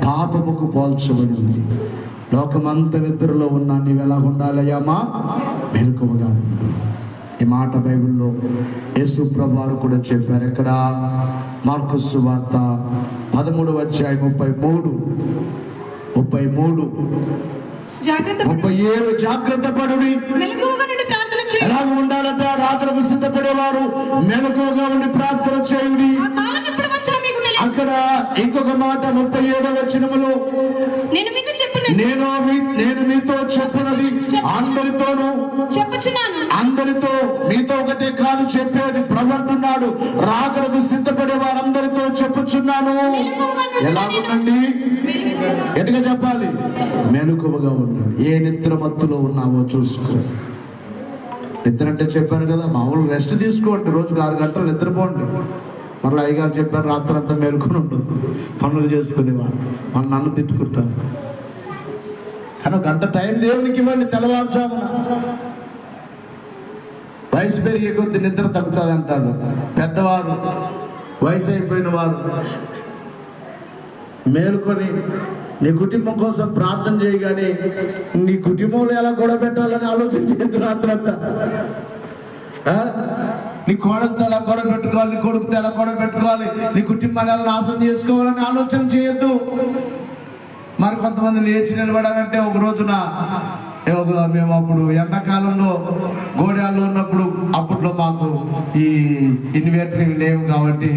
పాపముకు పోల్చబడింది. లోకమంతా నిద్రలో ఉన్నా నీవు ఎలా ఉండాలయ్యామా? మెలకువగా ఉండు. ఈ మాట బైబిల్లో యేసు ప్రభువారు కూడా చెప్పారు. ఎక్కడ? మార్కు సువార్త 13వ అధ్యాయం 37 జాగ్రత్త పడుడి. ఎలా ఉండాలంట? రాత్రికి సిద్ధపడేవారు మెలకువగా ఉండి ప్రార్థన చేయుడి. అక్కడ ఇంకొక మాట 37వ వచనములో, నేను మీతో చెప్పున్నది అందరితో మీతో ఒకటే కాదు చెప్పేది. ప్రభు అంటున్నాడు, రాకడకు సిద్ధపడే వారందరితో చెప్పుచున్నాను. ఎలా ఉండండి? ఎటుగా చెప్పాలి? మెలకువగా ఉండండి. ఏ నిద్ర మత్తులో ఉన్నావో చూసుకో. నిద్ర అంటే చెప్పాను కదా, మామూలు రెస్ట్ తీసుకోండి. రోజుకు 6 గంటలు నిద్రపోండి. మళ్ళీ అయ్యగారు చెప్పారు రాత్రి అంతా మేలుకొని ఉంటుంది, పనులు చేసుకునేవారు. మన నన్ను తిట్టుకుంటారు. కానీ 1 గంట టైం దేవునికి ఇవ్వండి. తెల్లవారుజామున వయసు పెరిగే కొద్ది నిద్ర తగ్గుతుంది అంటారు పెద్దవారు. వయసు అయిపోయిన వారు మేలుకొని నీ కుటుంబం కోసం ప్రార్థన చేయగానే నీ కుటుంబంలో ఎలా గొడవ పెట్టాలని ఆలోచన చేయద్దు. రాత్రంతా నీ కోడలతో ఎలా గొడవ పెట్టుకోవాలి, నీ కొడుకుతో ఎలా గొడవ పెట్టుకోవాలి, నీ కుటుంబాన్ని ఎలా నాశనం చేసుకోవాలని ఆలోచన చేయొద్దు. మరి కొంతమంది లేచి నిలబడాలంటే ఒక రోజున మేము అప్పుడు ఎండాకాలంలో గోడాల్లో ఉన్నప్పుడు, అప్పట్లో మాకు ఈ ఇన్వర్టర్ లేవు కాబట్టి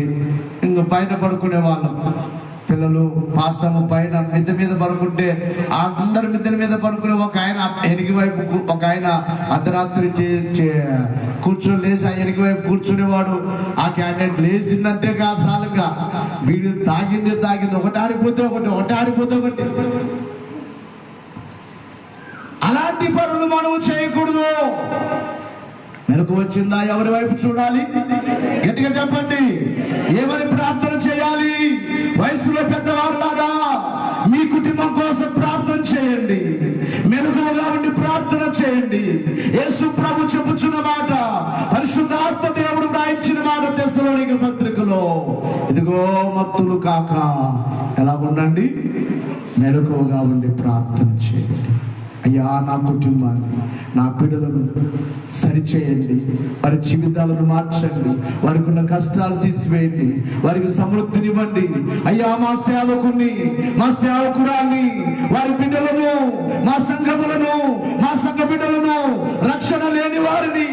ఇంక పైన పడుకునే వాళ్ళం. పిల్లలు పాస్టము పైన మిద్దె మీద పడుకుంటే అందరి మిద్దెల మీద పడుకుని ఒక ఆయన ఎనికి వైపు, ఒక ఆయన అర్ధరాత్రి కూర్చొని లేచి ఆ ఎనికి వైపు కూర్చునేవాడు. ఆ క్యాండిడేట్ లేచిందంటే కాదు సాలుగా, వీడు తాగింది ఒకటి ఆడిపోతే ఒకటి. అలాంటి పనులు మనము చేయకూడదు. మెలకు వచ్చిందా? ఎవరి వైపు చూడాలి? గట్టిగా చెప్పండి. ఏమని ప్రార్థన చేయాలి? వయసులో పెద్దవారులారా మీ కుటుంబం కోసం ప్రార్థన చేయండి. మెలకువగా ఉండి ప్రార్థన చేయండి. యేసు ప్రభు చెప్పుచున్న మాట, పరిశుద్ధాత్మ దేవుడు వ్రాయించిన మాట తెస్సలోనిక పత్రికలో, ఇదిగో మత్తులు కాక ఎలా ఉండండి? మెలకువగా ఉండి ప్రార్థన చేయండి. అయ్యా, నా కుటుంబాన్ని, నా బిడ్డలను సరిచేయండి, వారి జీవితాలను మార్చండి, వారికి ఉన్న కష్టాలు తీసివేయండి, వారికి సమృద్ధినివ్వండి. అయ్యా, మా సేవకుని, మా సేవకురాన్ని, వారి బిడ్డలను, మా సంఘములను, మా సంఘ బిడ్డలను, రక్షణ లేని వారిని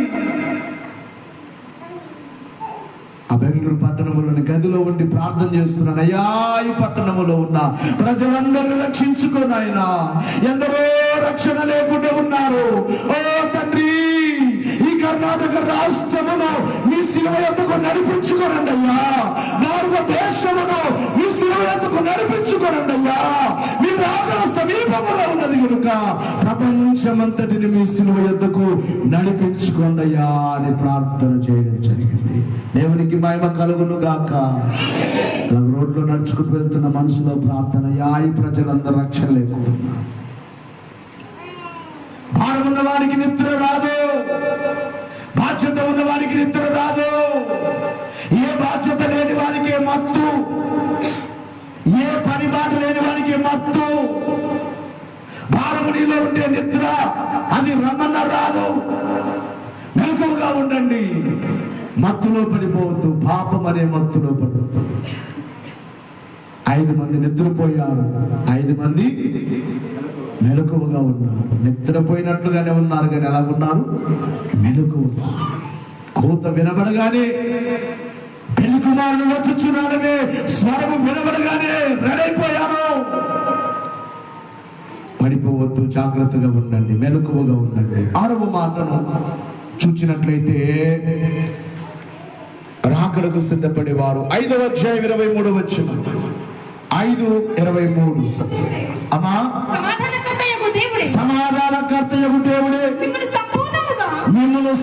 ఆ బెంగళూరు పట్టణంలోని గదిలో ఉండి ప్రార్థన చేస్తున్నాను. అయ్యా, ఈ పట్టణంలో ఉన్న ప్రజలందరూ రక్షించుకుని ఆయన, ఎందరో రక్షణ లేకుండా ఉన్నారు. ఓ తండ్రి, ఈ కర్ణాటక రాష్ట్రమును మీ శిలువ ఎత్తుకు నడిపించుకోనండి అయ్యా. భారతదేశమును మీ శిలువ ఎత్తుకు నడిపించుకోనండి అయ్యా. మీ రాకడ సమీపంలో ఉన్నది కనుక ప్రపంచమంతటిని మీ శిలువ ఎత్తుకు నడిపించుకోండి అయ్యా అని ప్రార్థన చేయడం జరిగింది. దేవునికి మహిమ కలుగును గాక. రోడ్లో నడుచుకుంటూ వెళ్తున్న మనసులో ప్రార్థన, ఈ ప్రజలందరూ రక్షణ లేకుండా, భారం ఉన్న వారికి నిద్ర రాదు, బాధ్యత ఉన్న వారికి నిద్ర రాదు, ఏ బాధ్యత లేని వారికి మత్తు, ఏ పని బాట లేని వారికి మత్తు, భారము నీలో ఉండే నిద్ర అది రమ్మన్న రాదు. మెలకువగా ఉండండి, మత్తులో పడిపోవద్దు, పాపం అనే మత్తులో పడవద్దు. 5 మంది నిద్రపోయారు, 5 మంది మెలకువగా ఉన్నారు. నిద్రపోయినట్లుగానే ఉన్నారు, కానీ ఎలా ఉన్నారు? మెలకువగా. కూత వినబడగానే, పెళ్లి కుమారుడు వచ్చుచున్నాడనే స్వరము వినబడగానే రెడైపోయారు. పడిపోవద్దు, జాగ్రత్తగా ఉండండి, మెలకువగా ఉండండి. 6వ మాటను చూచినట్లయితే, రాకడకు సిద్ధపడేవారు. 5వ అధ్యాయం 23వ వచనం. 5:23. అమ్మా, సమాధానకర్తయగు దేవుడే మిమ్మల్ని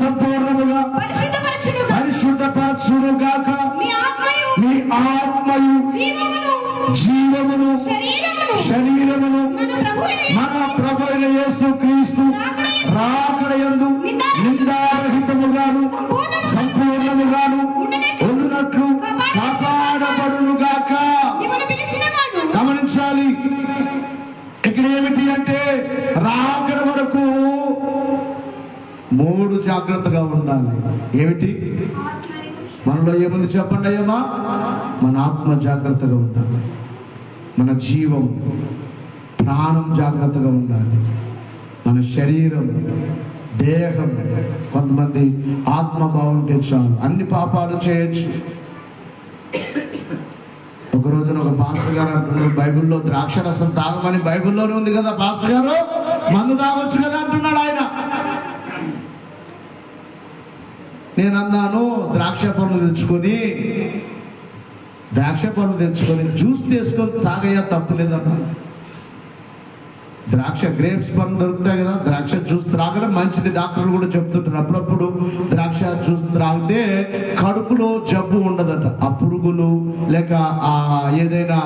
సంపూర్ణముగా పరిశుద్ధపరచును గాక. మీ ఆత్మయు జీవమును శరీరమును మన ప్రభు అయిన యేసు క్రీస్తు రాకడయందు నిందారహితముగాను సంపూర్ణముగాను ఉండునట్లు కాపాడబడును గాక. గమనించాలి, ఇక్కడ ఏమిటి అంటే, రాకడ వరకు 3 జాగ్రత్తగా ఉండాలి. ఏమిటి? మనలో ఏముంది చెప్పండి అయ్యమ్మా? మన ఆత్మ జాగ్రత్తగా ఉండాలి, మన జీవం ప్రాణం జాగ్రత్తగా ఉండాలి, మన శరీరం దేహం. కొంతమంది ఆత్మ బాగుంటే చాలు, అన్ని పాపాలు చేయొచ్చు. ఒక రోజున ఒక పాస్టర్ గారు అంటున్నారు, బైబిల్లో ద్రాక్షరసం తాగమని బైబిల్లోనే ఉంది కదా పాస్టర్ గారు, మందు తాగొచ్చు కదా అంటున్నాడు ఆయన. నేను అన్నాను, ద్రాక్ష పండ్లు తెచ్చుకొని జ్యూస్ తీసుకొని తాగయ్యా, తప్పు లేదన్నా. ద్రాక్ష గ్రేప్స్ పండ్లు దొరుకుతాయి కదా, ద్రాక్ష జ్యూస్ త్రాగడం మంచిది. డాక్టర్లు కూడా చెప్తుంటారు, అప్పుడప్పుడు ద్రాక్ష జ్యూస్ త్రాగితే కడుపులో జబ్బు ఉండదట. ఆ పురుగులు లేక ఆ ఏదైనా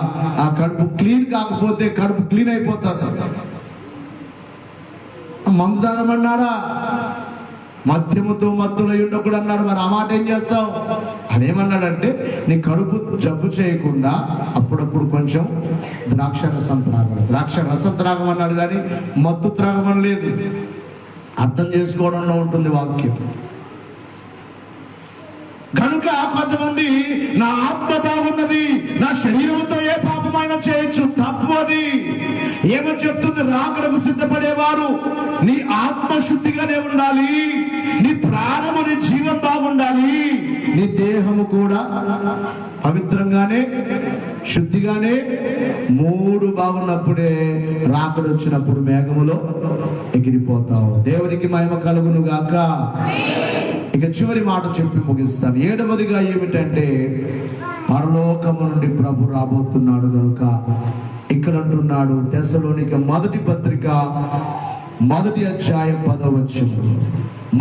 ఆ కడుపు క్లీన్ కాకపోతే కడుపు క్లీన్ అయిపోతుంది. మందు తాగమన్నాడా? మద్యముతో మత్తులై ఉండకూడదు అన్నాడు. మరి ఆ మాట ఏం చేస్తావు? అదేమన్నాడంటే, నీ కడుపు జబ్బు చేయకుండా అప్పుడప్పుడు కొంచెం ద్రాక్ష రసం త్రాగమన్నాడు, కానీ మత్తు త్రాగమని లేదు. అర్థం చేసుకోవడంలో ఉంటుంది వాక్యం. కనుక కొంతమంది, నా ఆత్మ బాగున్నది, నా శరీరంతో ఏ పాపమైనా చేయొచ్చు, తప్పు అది. ఏమని చెప్తుంది? రాకడకు సిద్ధపడేవారు నీ ఆత్మ శుద్ధిగానే ఉండాలి, నీ ప్రాణము, నీ జీవం బాగుండాలి, నీ దేహము కూడా పవిత్రంగానే శుద్ధిగానే 3 బాగున్నప్పుడే రాకడ వచ్చినప్పుడు మేఘములో ఎగిరిపోతావు. దేవునికి మహిమ కలుగును గాక. ఇక చివరి మాట చెప్పి ముగిస్తాను. 7వదిగా ఏమిటంటే పరలోకము నుండి ప్రభు రాబోతున్నాడు కనుక ఇక్కడ అంటున్నాడు తెస్సలోనిక మొదటి పత్రిక 1వ అధ్యాయం 10వ వచనం.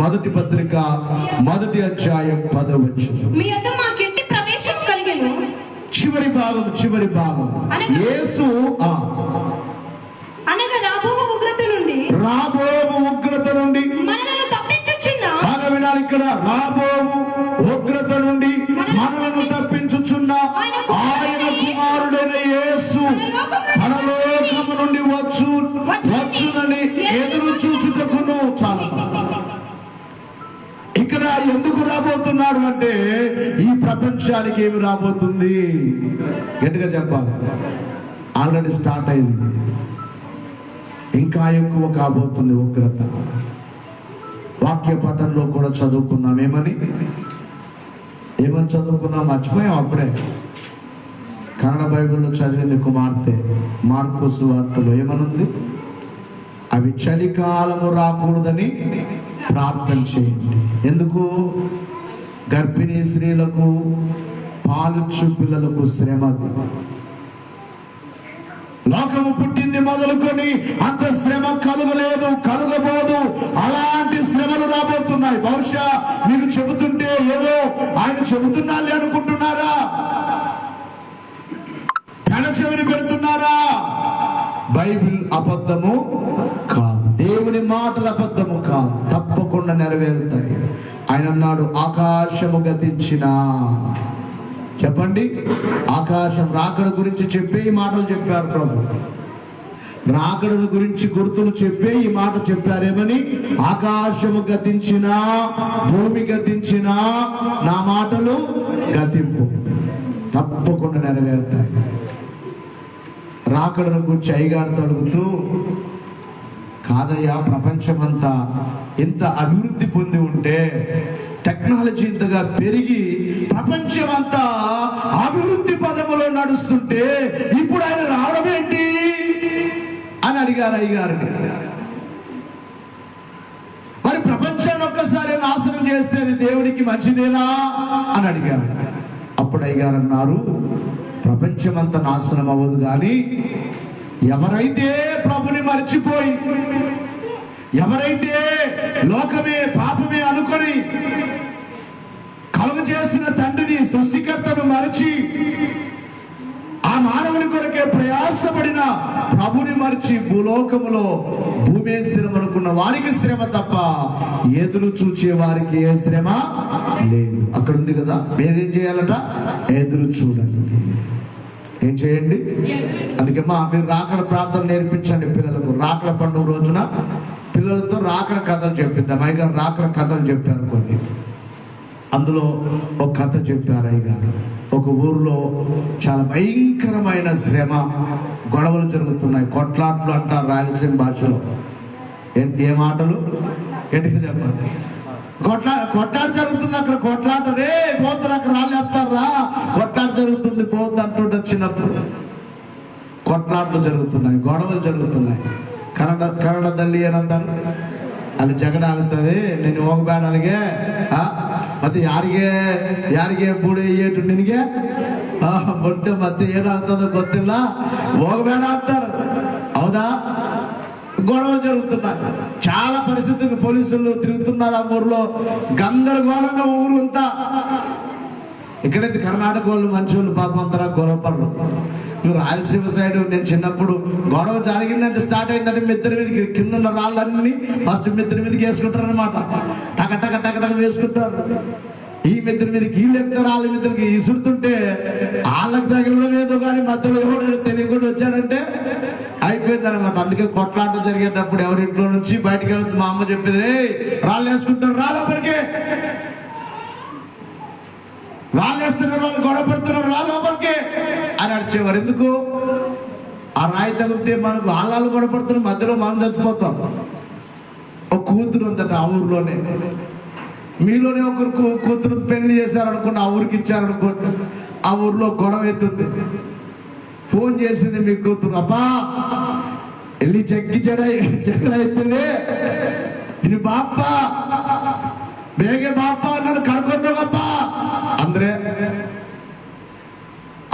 మొదటి పత్రిక 1వ అధ్యాయం 10వ వచనం. మీ యొద్ద మాకెట్టి ప్రవేశం కలిగెను. చివరి భాగం యేసు అనగా రాబోవు ఉగ్రత నుండి మనలను తప్పించుచున్న, బాగా వినాలి ఇక్కడ, రాబోవు ఉగ్రత నుండి మనలను తప్పించుచున్న ఆయన కుమారుడైన యేసు పరలోకము నుండి వచ్చునని ఎదురు చూచుటకును. చాలా ఇక్కడ ఎందుకు రాబోతున్నాడు అంటే ఈ ప్రపంచానికి ఏమి రాబోతుంది గట్టిగా చెప్పాలి. ఆల్రెడీ స్టార్ట్ అయింది, ఇంకా ఎక్కువ కాబోతుంది ఉగ్రత. వాక్య పఠంలో కూడా చదువుకున్నాం. ఏమని చదువుకున్నాం మర్చిపోయాం. అప్పుడే కన్నడ బైబిల్లో చదివింది కుమార్తె మార్కు సువార్తలో ఏమనుంది? అవి చలికాలము రాకూడదని ప్రార్థన చేయండి. ఎందుకు? గర్భిణీ స్త్రీలకు, పాలిచ్చు పిల్లలకు శ్రమ. లోకము పుట్టింది మొదలుకొని అంత శ్రమ కలుగలేదు, కలుగబోదు. అలాంటి శ్రమలు రాబోతున్నాయి. బహుశా మీకు చెబుతుంటే ఏదో ఆయన చెబుతున్నాలే అనుకుంటున్నారా? పెడచెవిని పెడుతున్నారా? బైబిల్ అబద్ధము కాదు, దేవుని మాటలు అబద్ధము కాదు, తప్పకుండా నెరవేరుతాయి. ఆయన అన్నాడు ఆకాశము గతించిన, చెప్పండి, ఆకాశం రాకడ గురించి చెప్పే ఈ మాటలు చెప్పారు ప్రభు. రాకడ గురించి గుర్తులు చెప్పే ఈ మాట చెప్పారేమని? ఆకాశము గతించిన, భూమి గతించిన, నా మాటలు గతింపు, తప్పకుండా నెరవేరుతాయి. రాకడను గురించి అయ్యగారితో అడుగుతూ, కాదయ్యా ప్రపంచమంతా ఇంత అభివృద్ధి పొంది ఉంటే, టెక్నాలజీ ఇంతగా పెరిగి ప్రపంచమంతా అభివృద్ధి పదములో నడుస్తుంటే ఇప్పుడు ఆయన రావడం ఏంటి అని అడిగారు అయ్యగారిని. మరి ప్రపంచాన్ని ఒక్కసారి నాశనం చేస్తే అది దేవునికి మంచిదేనా అని అడిగారు. అప్పుడు అయ్యగారు అన్నారు, ప్రపంచమంతా నాశనం అవ్వదు, కానీ ఎవరైతే ప్రభుని మర్చిపోయి, ఎవరైతే లోకమే పాపమే అనుకొని కలుగు చేసిన తండ్రిని, సృష్టికర్తను మరచి ఆ మానవుని కొరకే ప్రయాసపడిన ప్రభుని మరచి భూలోకములో భూమే స్థిరం అనుకున్న వారికి శ్రమ తప్ప ఎదురు చూచే వారికి ఏ శ్రమ లేదు. అక్కడ ఉంది కదా, మీరేం చేయాలట? ఎదురు చూడండి. ఏం చేయండి? అందుకే మీరు రాకడ ప్రార్థన నేర్పించండి పిల్లలకు. రాకడ పండుగ రోజున పిల్లలతో రాకడ కథలు చెప్పిద్దాం. అయ్యగారు రాకడ కథలు చెప్పారు కొన్ని. అందులో ఒక కథ చెప్పారు అయ్యగారు. ఒక ఊరిలో చాలా భయంకరమైన శ్రమ, గొడవలు జరుగుతున్నాయి. కొట్లాట్లు అంటారు రాయలసీమ భాషలో. ఏ మాటలు? గట్టిగా చెప్పండి. కొట్లాట జరుగుతుంది అక్కడ. కొట్లాట, రే పోతున్నా అక్కడ రాలేస్తారా, కొట్లాట జరుగుతుంది పోద్దు అంటుంటారు చిన్నప్పుడు. కొట్లాట్లు జరుగుతున్నాయి, గొడవలు ಜరుగుతున్నాయి. ಕನ್ನಡದಲ್ಲಿ ಏನಂತಾರೆ, ಅಲ್ಲಿ ಜಗಳ ಆಗ್ತದೆ, ನೀನು ಹೋಗ್ಬೇಡ ಅಲ್ಲಿಗೆ, ಮತ್ತೆ ಯಾರಿಗೆ ಬುಡಿ ಏಟು ನಿನಗೆ ಬಡ್ತೆ, ಮತ್ತೆ ಏನಾಗ್ತದ ಗೊತ್ತಿಲ್ಲ, ಹೋಗ್ಬೇಡ ಅಂತಾರೆ. ಹೌದಾ? గొడవలు జరుగుతున్నాయి. చాలా పరిస్థితులు పోలీసులు తిరుగుతున్నారు ఆ ఊర్లో. గందరగోళంగా ఊరంతా. ఇక్కడైతే కర్ణాటక వాళ్ళు మంచి వాళ్ళు, పాపం అంతరా గొడవపడరు. రాయలసీమ సైడ్ నేను చిన్నప్పుడు గొడవ జరిగిందంటే, స్టార్ట్ అయిందంటే మిద్దరి మీదకి కింద ఉన్న రాళ్ళన్నీ ఫస్ట్ మిద్దరి మీదకి వేసుకుంటారు అనమాట. టక టక టక టక వేసుకుంటారు. ఈ మిద్దరి మీదకి వీళ్ళు ఎక్కుతారు, వాళ్ళ మిద్దరికి ఇసురుతుంటే వాళ్ళకి తగిలడం ఏదో కానీ మధ్యలో ఎవడో తెలియకుండా వచ్చాడంటే అయిపోయింది అనమాట. అందుకే కొట్లాట జరిగేటప్పుడు ఎవరింట్లో నుంచి బయటకు వెళ్తే మా అమ్మ చెప్పేది, రే రాళ్ళు వేసుకుంటారు, రాళ్ళప్పటికే రాళ్ళు వేస్తున్నారు, వాళ్ళు గొడవ పెడుతున్నారు, రాళ్ళప్పటికే అని అడిచేవారు. ఎందుకు? ఆ రాయి తగిలితే మనకు వాళ్ళు గొడవ పడుతున్నారు, మధ్యలో మనం చచ్చిపోతాం. ఒక కూతురు ఉందట ఆ ఊరిలోనే. మీలోనే ఒకరు కూతురు పెళ్లి చేశారనుకోండి, ఆ ఊరికి ఇచ్చారనుకోండి, ఆ ఊర్లో గొడవ అవుతుంది. ఫోన్ చేసింది మీ కూతురు, అబ్బా వెళ్ళి జగ్గైతుంది ನೀನು ಬಾಪ್ಪ ಬೇಗ ಬಾಪ್ಪ ನಾನು ಕರ್ಕೊಂಡೋಗಪ್ಪ ಅಂದ್ರೆ,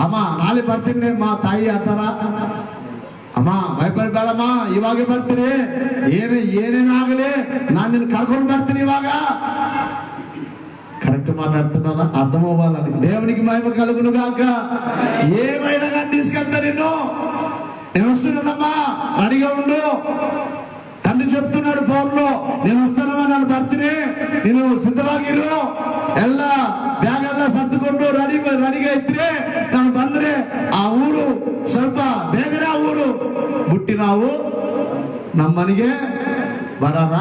ಅಮ್ಮ ನಾಳೆ ಬರ್ತೀನಿ ಮಾ ತಾಯಿ ಆತರ, ಅಮ್ಮ ಭಯಪಡಬೇಡಮ್ಮ ಇವಾಗ ಬರ್ತೀನಿ, ಏನೇನಾಗಲಿ ನಾನು ನಿನ್ನ ಕರ್ಕೊಂಡು ಬರ್ತೀನಿ ఇవాగ. కరెక్ట్ మాట్లాడుతున్నారా? అర్థం అవ్వాలని. దేవునికి మహిమ కలుగును గాక. ఏమైనా కానీ తీసుకెళ్తా నేను వస్తున్నానమ్మా, రెడీగా ఉండు. తండ్రి చెప్తున్నాడు ఫోన్ లో, నేను వస్తానమ్మా, నన్ను ಬರ್ತೀನಿ, ನೀನು ಸಿದ್ಧವಾಗಿರು, ಎಲ್ಲ ಬ್ಯಾಗ್ ಎಲ್ಲ ಸತ್ತುಕೊಂಡು ರೆಡಿగా ಇದ್ರೆ ನಾನು ಬಂದ್ರೆ ಆ ಊರು ಸ್ವಲ್ಪ ಬೇಗನೆ ಆ ಊರು ಬಿಟ್ಟು ನಾವು ನಮ್ಮನೆಗೆ ಬರಾರ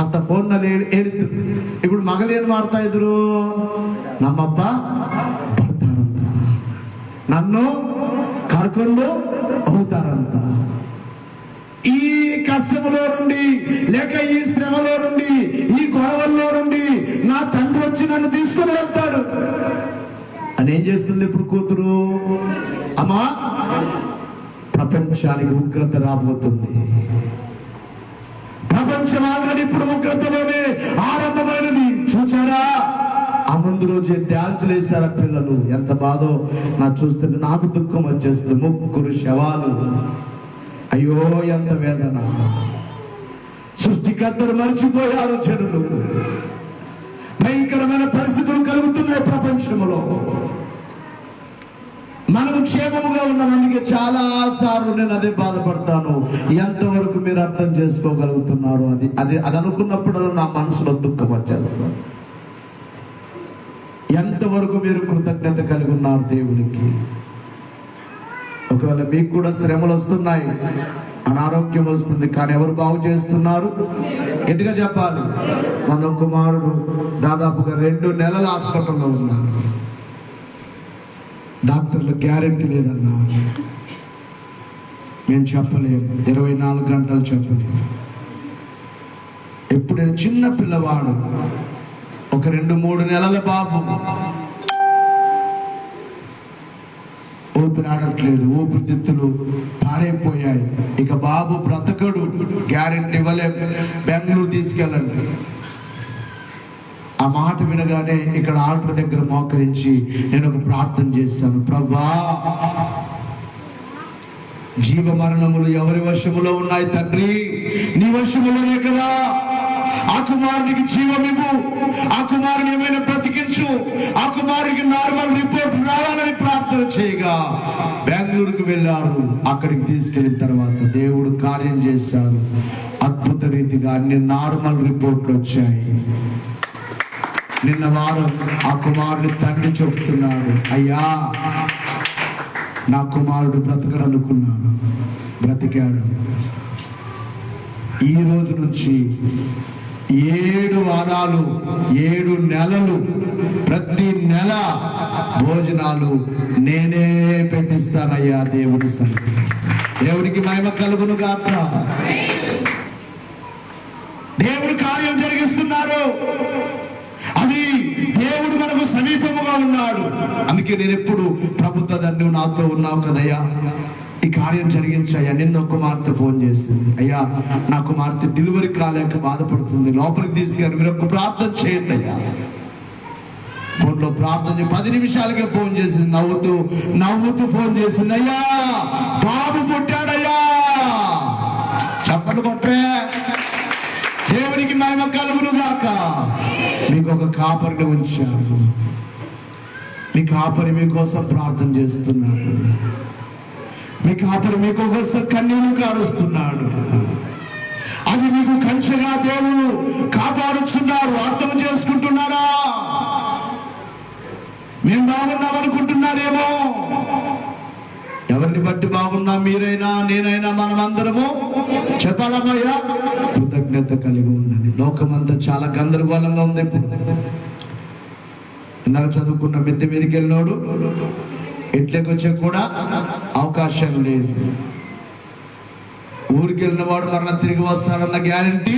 ಅಂತ ಫೋನ್ ನಲ್ಲಿ ಹೇಳಿದ್ರು. ఇప్పుడు ಮಗಳು ಏನ್ ಮಾಡ್ತಾ ಇದ್ರು, ನಮ್ಮಪ್ಪ ಬರ್ತಾರಂತ, నన్ను కర్ಕೊಂಡು ಹೋಗ್ತಾರಂತ. ఈ కష్టములో నుండి, లేక ఈ శ్రమలో నుండి, ఈ గొడవల్లో నుండి నా తండ్రి వచ్చి నన్ను తీసుకుని వెళ్తాడు అని ఏం చేస్తుంది ఇప్పుడు కూతురు? అమ్మా, ప్రపంచానికి ఉగ్రత రాబోతుంది. ప్రపంచం ఆల్రెడీ ఇప్పుడు ఉగ్రతలోనే ఆరంభమైనది. చూచారా? ఆ ముందు రోజు డ్యాన్సులు వేశారు పిల్లలు. ఎంత బాధో నాకు చూస్తుంటే నాకు దుఃఖం వచ్చేస్తుంది. 3 శవాలు. అయ్యో ఎంత వేదన. సృష్టికర్తను మర్చిపోయారు జనులు. భయంకరమైన పరిస్థితులు కలుగుతున్నాయి ప్రపంచంలో. మనము క్షేమముగా ఉన్నాం. అందుకే చాలా సార్లు నేను అదే బాధపడతాను, ఎంతవరకు మీరు అర్థం చేసుకోగలుగుతున్నారు అది అనుకున్నప్పుడు నా మనసులో దుఃఖం వచ్చేది. ఎంతవరకు మీరు కృతజ్ఞత కలిగి ఉన్నారు దేవునికి? ఒకవేళ మీకు కూడా శ్రమలు వస్తున్నాయి, అనారోగ్యం వస్తుంది, కానీ ఎవరు బాగు చేస్తున్నారు? గట్టిగా చెప్పాలి. మన కుమారుడు దాదాపుగా 2 నెలలు హాస్పిటల్లో ఉన్నారు. డాక్టర్లు గ్యారెంటీ లేదన్నారు. మేము చెప్పలేము, 24 గంటలు చెప్పలేము. ఎప్పుడైనా చిన్న పిల్లవాడు, ఒక 2-3 నెలల బాబు, ఊపిరి ఆడట్లేదు, ఊపిరితిత్తులు పాడైపోయాయి, ఇక బాబు బ్రతకడు, గ్యారెంటీ ఇవ్వలేం, బెంగళూరు తీసుకెళ్ళండి. ఆ మాట వినగానే ఇక్కడ ఆల్టర్ దగ్గర మోకరించి నేను ఒక ప్రార్థన చేశాను. ప్రభువా, జీవ మరణములు ఎవరి వశములో ఉన్నాయి తండ్రి? నీ వశములోనే కదా. ఆ కుమారునికి జీవమివ్వు, ఆ కుమారుని ఏమైనా బ్రతికించు, ఆ కుమారునికి నార్మల్ రిపోర్ట్ రావాలని ప్రార్థన చేయగా బెంగళూరుకు వెళ్ళారు. అక్కడికి తీసుకెళ్ళిన తర్వాత దేవుడు కార్యం చేశారు. అద్భుత రీతిగా అన్ని నార్మల్ రిపోర్ట్లు వచ్చాయి. నిన్న వారం ఆ కుమారుడు తండ్రి చెప్తున్నాడు, అయ్యా నా కుమారుడు బ్రతకడు అనుకున్నాను, బ్రతికాడు. ఈ రోజు నుంచి 7 వారాలు 7 నెలలు ప్రతి నెల భోజనాలు నేనే పెట్టిస్తానయ్యా దేవుడి సన్నిధిలో. దేవుడికి మహిమ కలుగును గాక. దేవుడు కార్యం జరిగిస్తున్నారు. అది దేవుడు మనకు సమీపముగా ఉన్నాడు. అందుకే నేను ఎప్పుడు ప్రభుత్వ నువ్వు నాతో ఉన్నావు కదయ్యా, ఈ కార్యం జరిగించయ్యా. నిన్న కుమార్తె ఫోన్ చేసింది, అయ్యా నా కుమార్తె డెలివరీ కాలేక బాధపడుతుంది, లోపలికి తీసుకెళ్ళి మీరు ఒక ప్రార్థన చేయండి అయ్యా. ఫోన్లో ప్రార్థన 10 నిమిషాలకే ఫోన్ చేసింది, నవ్వుతూ ఫోన్ చేసింది, అయ్యా బాబు పుట్టాడయ్యా. చప్పట్లు కొట్టే. దేవునికి మహిమ కలుగును గాక. మీకు ఒక కాపరిని ఉంచారు, మీ కాపరి మీకోసం ప్రార్థన చేస్తున్నాడు, మీ కాపరి మీకోసం కన్నీళ్లు కారుస్తున్నాడు. అది మీకు కంచెగా దేవుడు కాపాడుతున్నారు. అర్థం చేసుకుంటున్నారా? మేము బాగున్నాం అనుకుంటున్నారేమో. ఎవరిని బట్టి బాగున్నాం? మీరైనా నేనైనా మనమందరము చెప్పాలమ్మయ్యా కృతజ్ఞత కలిగి ఉండండి. లోకమంతా చాలా గందరగోళంగా ఉంది. ఇందాక చదువుకున్న మిద్దె మీదకి వెళ్ళినోడు ఇంట్లోకి వచ్చే కూడా అవకాశం లేదు. ఊరికి వెళ్ళిన వాడు మరణ తిరిగి వస్తాడన్న గ్యారంటీ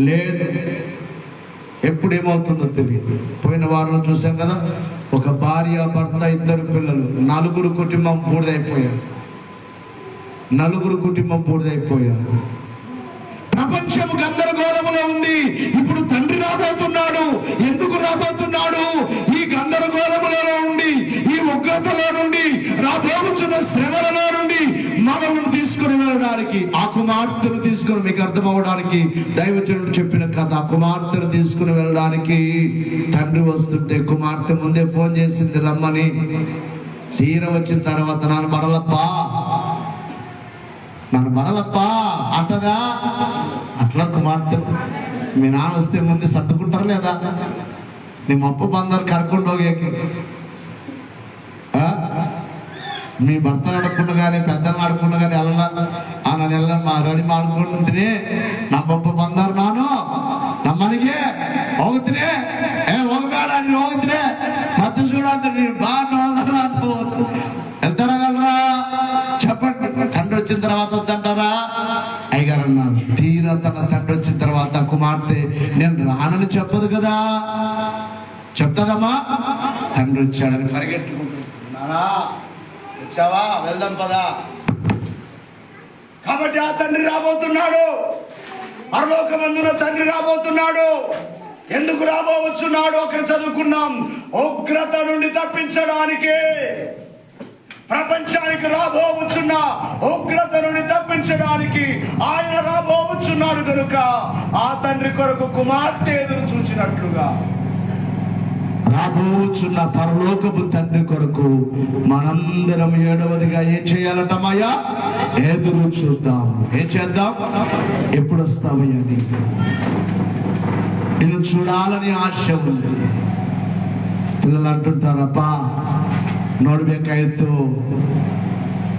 లేదు. ఎప్పుడేమవుతుందో తెలియదు. పోయిన వారం చూసాం కదా, ఒక భార్య, భర్త, 2 పిల్లలు, 4 కుటుంబం బూడిదైపోయారు. 4 కుటుంబం బూడిదైపోయారు. ప్రపంచం గందరగోళంలో ఉంది. ఇప్పుడు తండ్రి రాబోతున్నాడు. ఎందుకు రాబోతున్నాడు? ఈ గందరగోళములో నుండి, ఈ ఉగ్రతలో నుండి, రాబోతున్న శ్రమలలో నుండి మనల్ని తీసుకుని వెళ్ళడానికి, ఆ కుమార్తెను తీసుకుని, మీకు అర్థం అవడానికి దైవజనుడు చెప్పిన కథ, ఆ కుమార్తెను తీసుకుని వెళ్ళడానికి తండ్రి వస్తుంటే కుమార్తె ముందే ఫోన్ చేసింది రమ్మని. తీర వచ్చిన తర్వాత నన్ను మరలప్పా అంటదా? అట్లా కుమార్తె మీ నాన్న వస్తే ముందు సర్దుకుంటారు లేదా? నీ మొప్ప బందరు కరకుండోగేకి మీ భర్తను అడగకుండా కానీ పెద్దలను అడగకుండా కానీ వెళ్ళ మా రెడీ మాడుకుంటుంది. నా మొప్ప బందారు నాను నమ్మనిగే ಹೋಗ್ತೀನಿ ಹೋಗ್ಬೇಡ ಹೋಗ್ತೀನಿ ಮತ್ತೆ చూడంత నేను బాగా ఎంతరగలరా చెప్పండి. తండ్రి వచ్చిన తర్వాత వద్దంటారా? అయ్యగారు అన్నారు. తీరా తన తండ్రి వచ్చిన తర్వాత కుమార్తె నేను రానని చెప్పదు కదా, చెప్తాదమ్మా. తండ్రి వచ్చాడని పరిగెట్టుకుంటున్నారా? వచ్చావా, వెళ్దాం పదా. కాబట్టి ఆ తండ్రి రాబోతున్నాడు. పరలోకమందున తండ్రి రాబోతున్నాడు. ఎందుకు రాబోతున్నాడు? అక్కడ చదువుకున్నాం. ఉగ్రత నుండి తప్పించడానికి, ప్రపంచానికి రాబోతున్న ఉగ్రత నుండి తప్పించడానికి ఆయన రాబోతున్నాడు. కనుక ఆ తండ్రి కొరకు కుమార్తె ఎదురు చూచినట్లుగా రాబోచున్న పరలోకపు తండ్రి కొరకు మనందరం 7వదిగా ఏం చేయాలటమయ్యా? ఎదురు చూద్దాం. ఏం చేద్దాం? ఎప్పుడు వస్తావయ్యా? నిన్ను చూడాలని ఆశ ఉంది. పిల్లలు ಅಂಟುಂಟಾರಪ್ಪ ನೋಡ್ಬೇಕಾಯ್ತು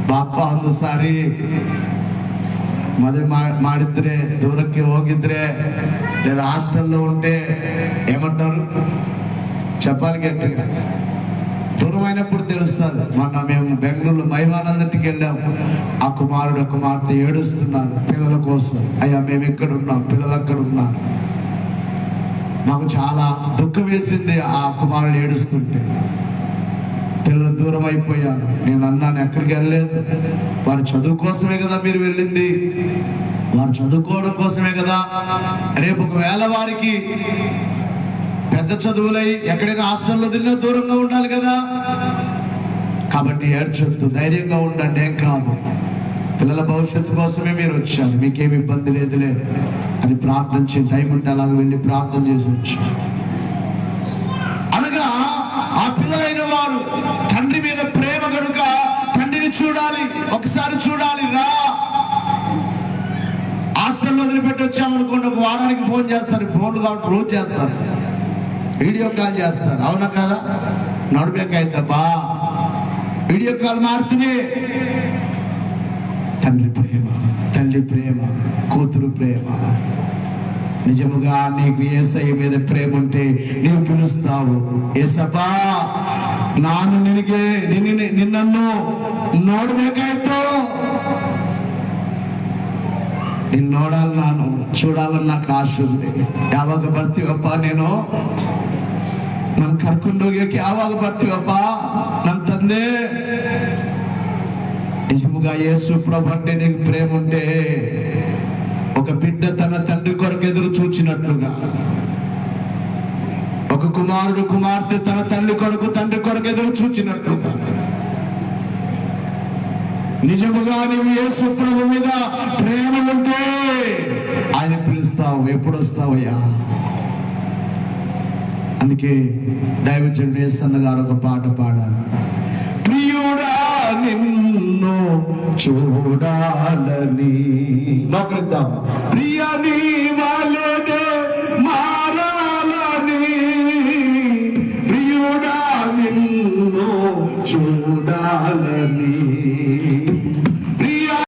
ಬಾಪ ಒಂದು ಸಾರಿ ಮದುವೆ ಮಾಡಿದ್ರೆ, ದೂರಕ್ಕೆ ಹೋಗಿದ್ರೆ, లేదా హాస్టల్లో ఉంటే ఏమంటారు చెప్పాలి గట్టిగా. దూరం అయినప్పుడు తెలుస్తుంది. మొన్న మేము బెంగళూరులో మైవానందటికి వెళ్ళాము. ఆ కుమారుడు, కుమార్తె ఏడుస్తున్నారు పిల్లల కోసం. అయ్యా మేము ఇక్కడ ఉన్నాం, పిల్లలు అక్కడ ఉన్నారు. మాకు చాలా దుఃఖం వేసింది ఆ కుమారుడు ఏడుస్తుంటే. పిల్లలు దూరం అయిపోయారు. నేను అన్నాను, ఎక్కడికి వెళ్ళలేదు, వారి చదువు కోసమే కదా మీరు వెళ్ళింది, వారు చదువుకోవడం కోసమే కదా. రేపు ఒకవేళ వారికి పెద్ద చదువులై ఎక్కడైనా హాస్టల్లో తిన్నా దూరంగా ఉండాలి కదా. కాబట్టి ఏడ్చొద్దు, ధైర్యంగా ఉండండి, ఏం కాదు. పిల్లల భవిష్యత్తు కోసమే మీరు వచ్చారు, మీకేమి ఇబ్బంది లేదులే అని ప్రార్థన చేసి, టైం ఉంటే అలాగ వెళ్ళి ప్రార్థన చేసి వచ్చారు. అనగా ఆ పిల్లలైన వారు తండ్రి మీద ప్రేమ కనుక తండ్రిని చూడాలి, ఒకసారి చూడాలి. రా, హాస్టల్లో వదిలిపెట్టి వచ్చామనుకోండి, ఒక వారానికి ఫోన్ చేస్తారు. ఫోన్ కాబట్టి రోజు చేస్తారు, వీడియో కాల్ చేస్తారు. అవునా కదా? నడుಬೇಕಾಯ್ತబ్బా, వీడియో కాల్ మారుతుంది. తండ్రి ప్రేమ, తల్లి ప్రేమ, కూతురు ప్రేమ. నిజముగా నీకు యేసయ్య మీద ప్రేమ ఉంటే నీవు పిలుస్తావు, యేసప్పా ನಾನು ನಿನ್ನನ್ನು ನೋಡ್ಬೇಕಾಯ್ತು, ನಿನ್ನ ನೋಡಲ್ಲ, ನಾನು చూడాలని నాకు ఆశ ఉంది. ಯಾವಾಗ ಬರ್ತೀವಪ್ಪ ನೀನು? ನನ್ ಕರ್ಕೊಂಡು ಹೋಗ್ಯಕ್ಕೆ ಯಾವಾಗ ಬರ್ತೀವಪ್ಪ ನನ್ನ ತಂದೆ? నిజముగా యేసు ప్రభు అంటే నీకు ప్రేమ ఉంటే, ఒక బిడ్డ తన తండ్రి కొరకు ఎదురు చూచినట్లుగా, ఒక కుమారుడు కుమార్తె తన తండ్రి కొరకు ఎదురు చూచినట్లుగా, నిజముగా నీవు యేసు ప్రభు మీద ప్రేమ ఉంటే ఆయన పిలుస్తావు. ఎప్పుడు వస్తావయ్యా? అందుకే దైవజనుడు యేసన్న గారు ఒక పాట పాడారు. ప్రియుడా నిన్ను చూడాలని, నోకరిద్దాం. ప్రియని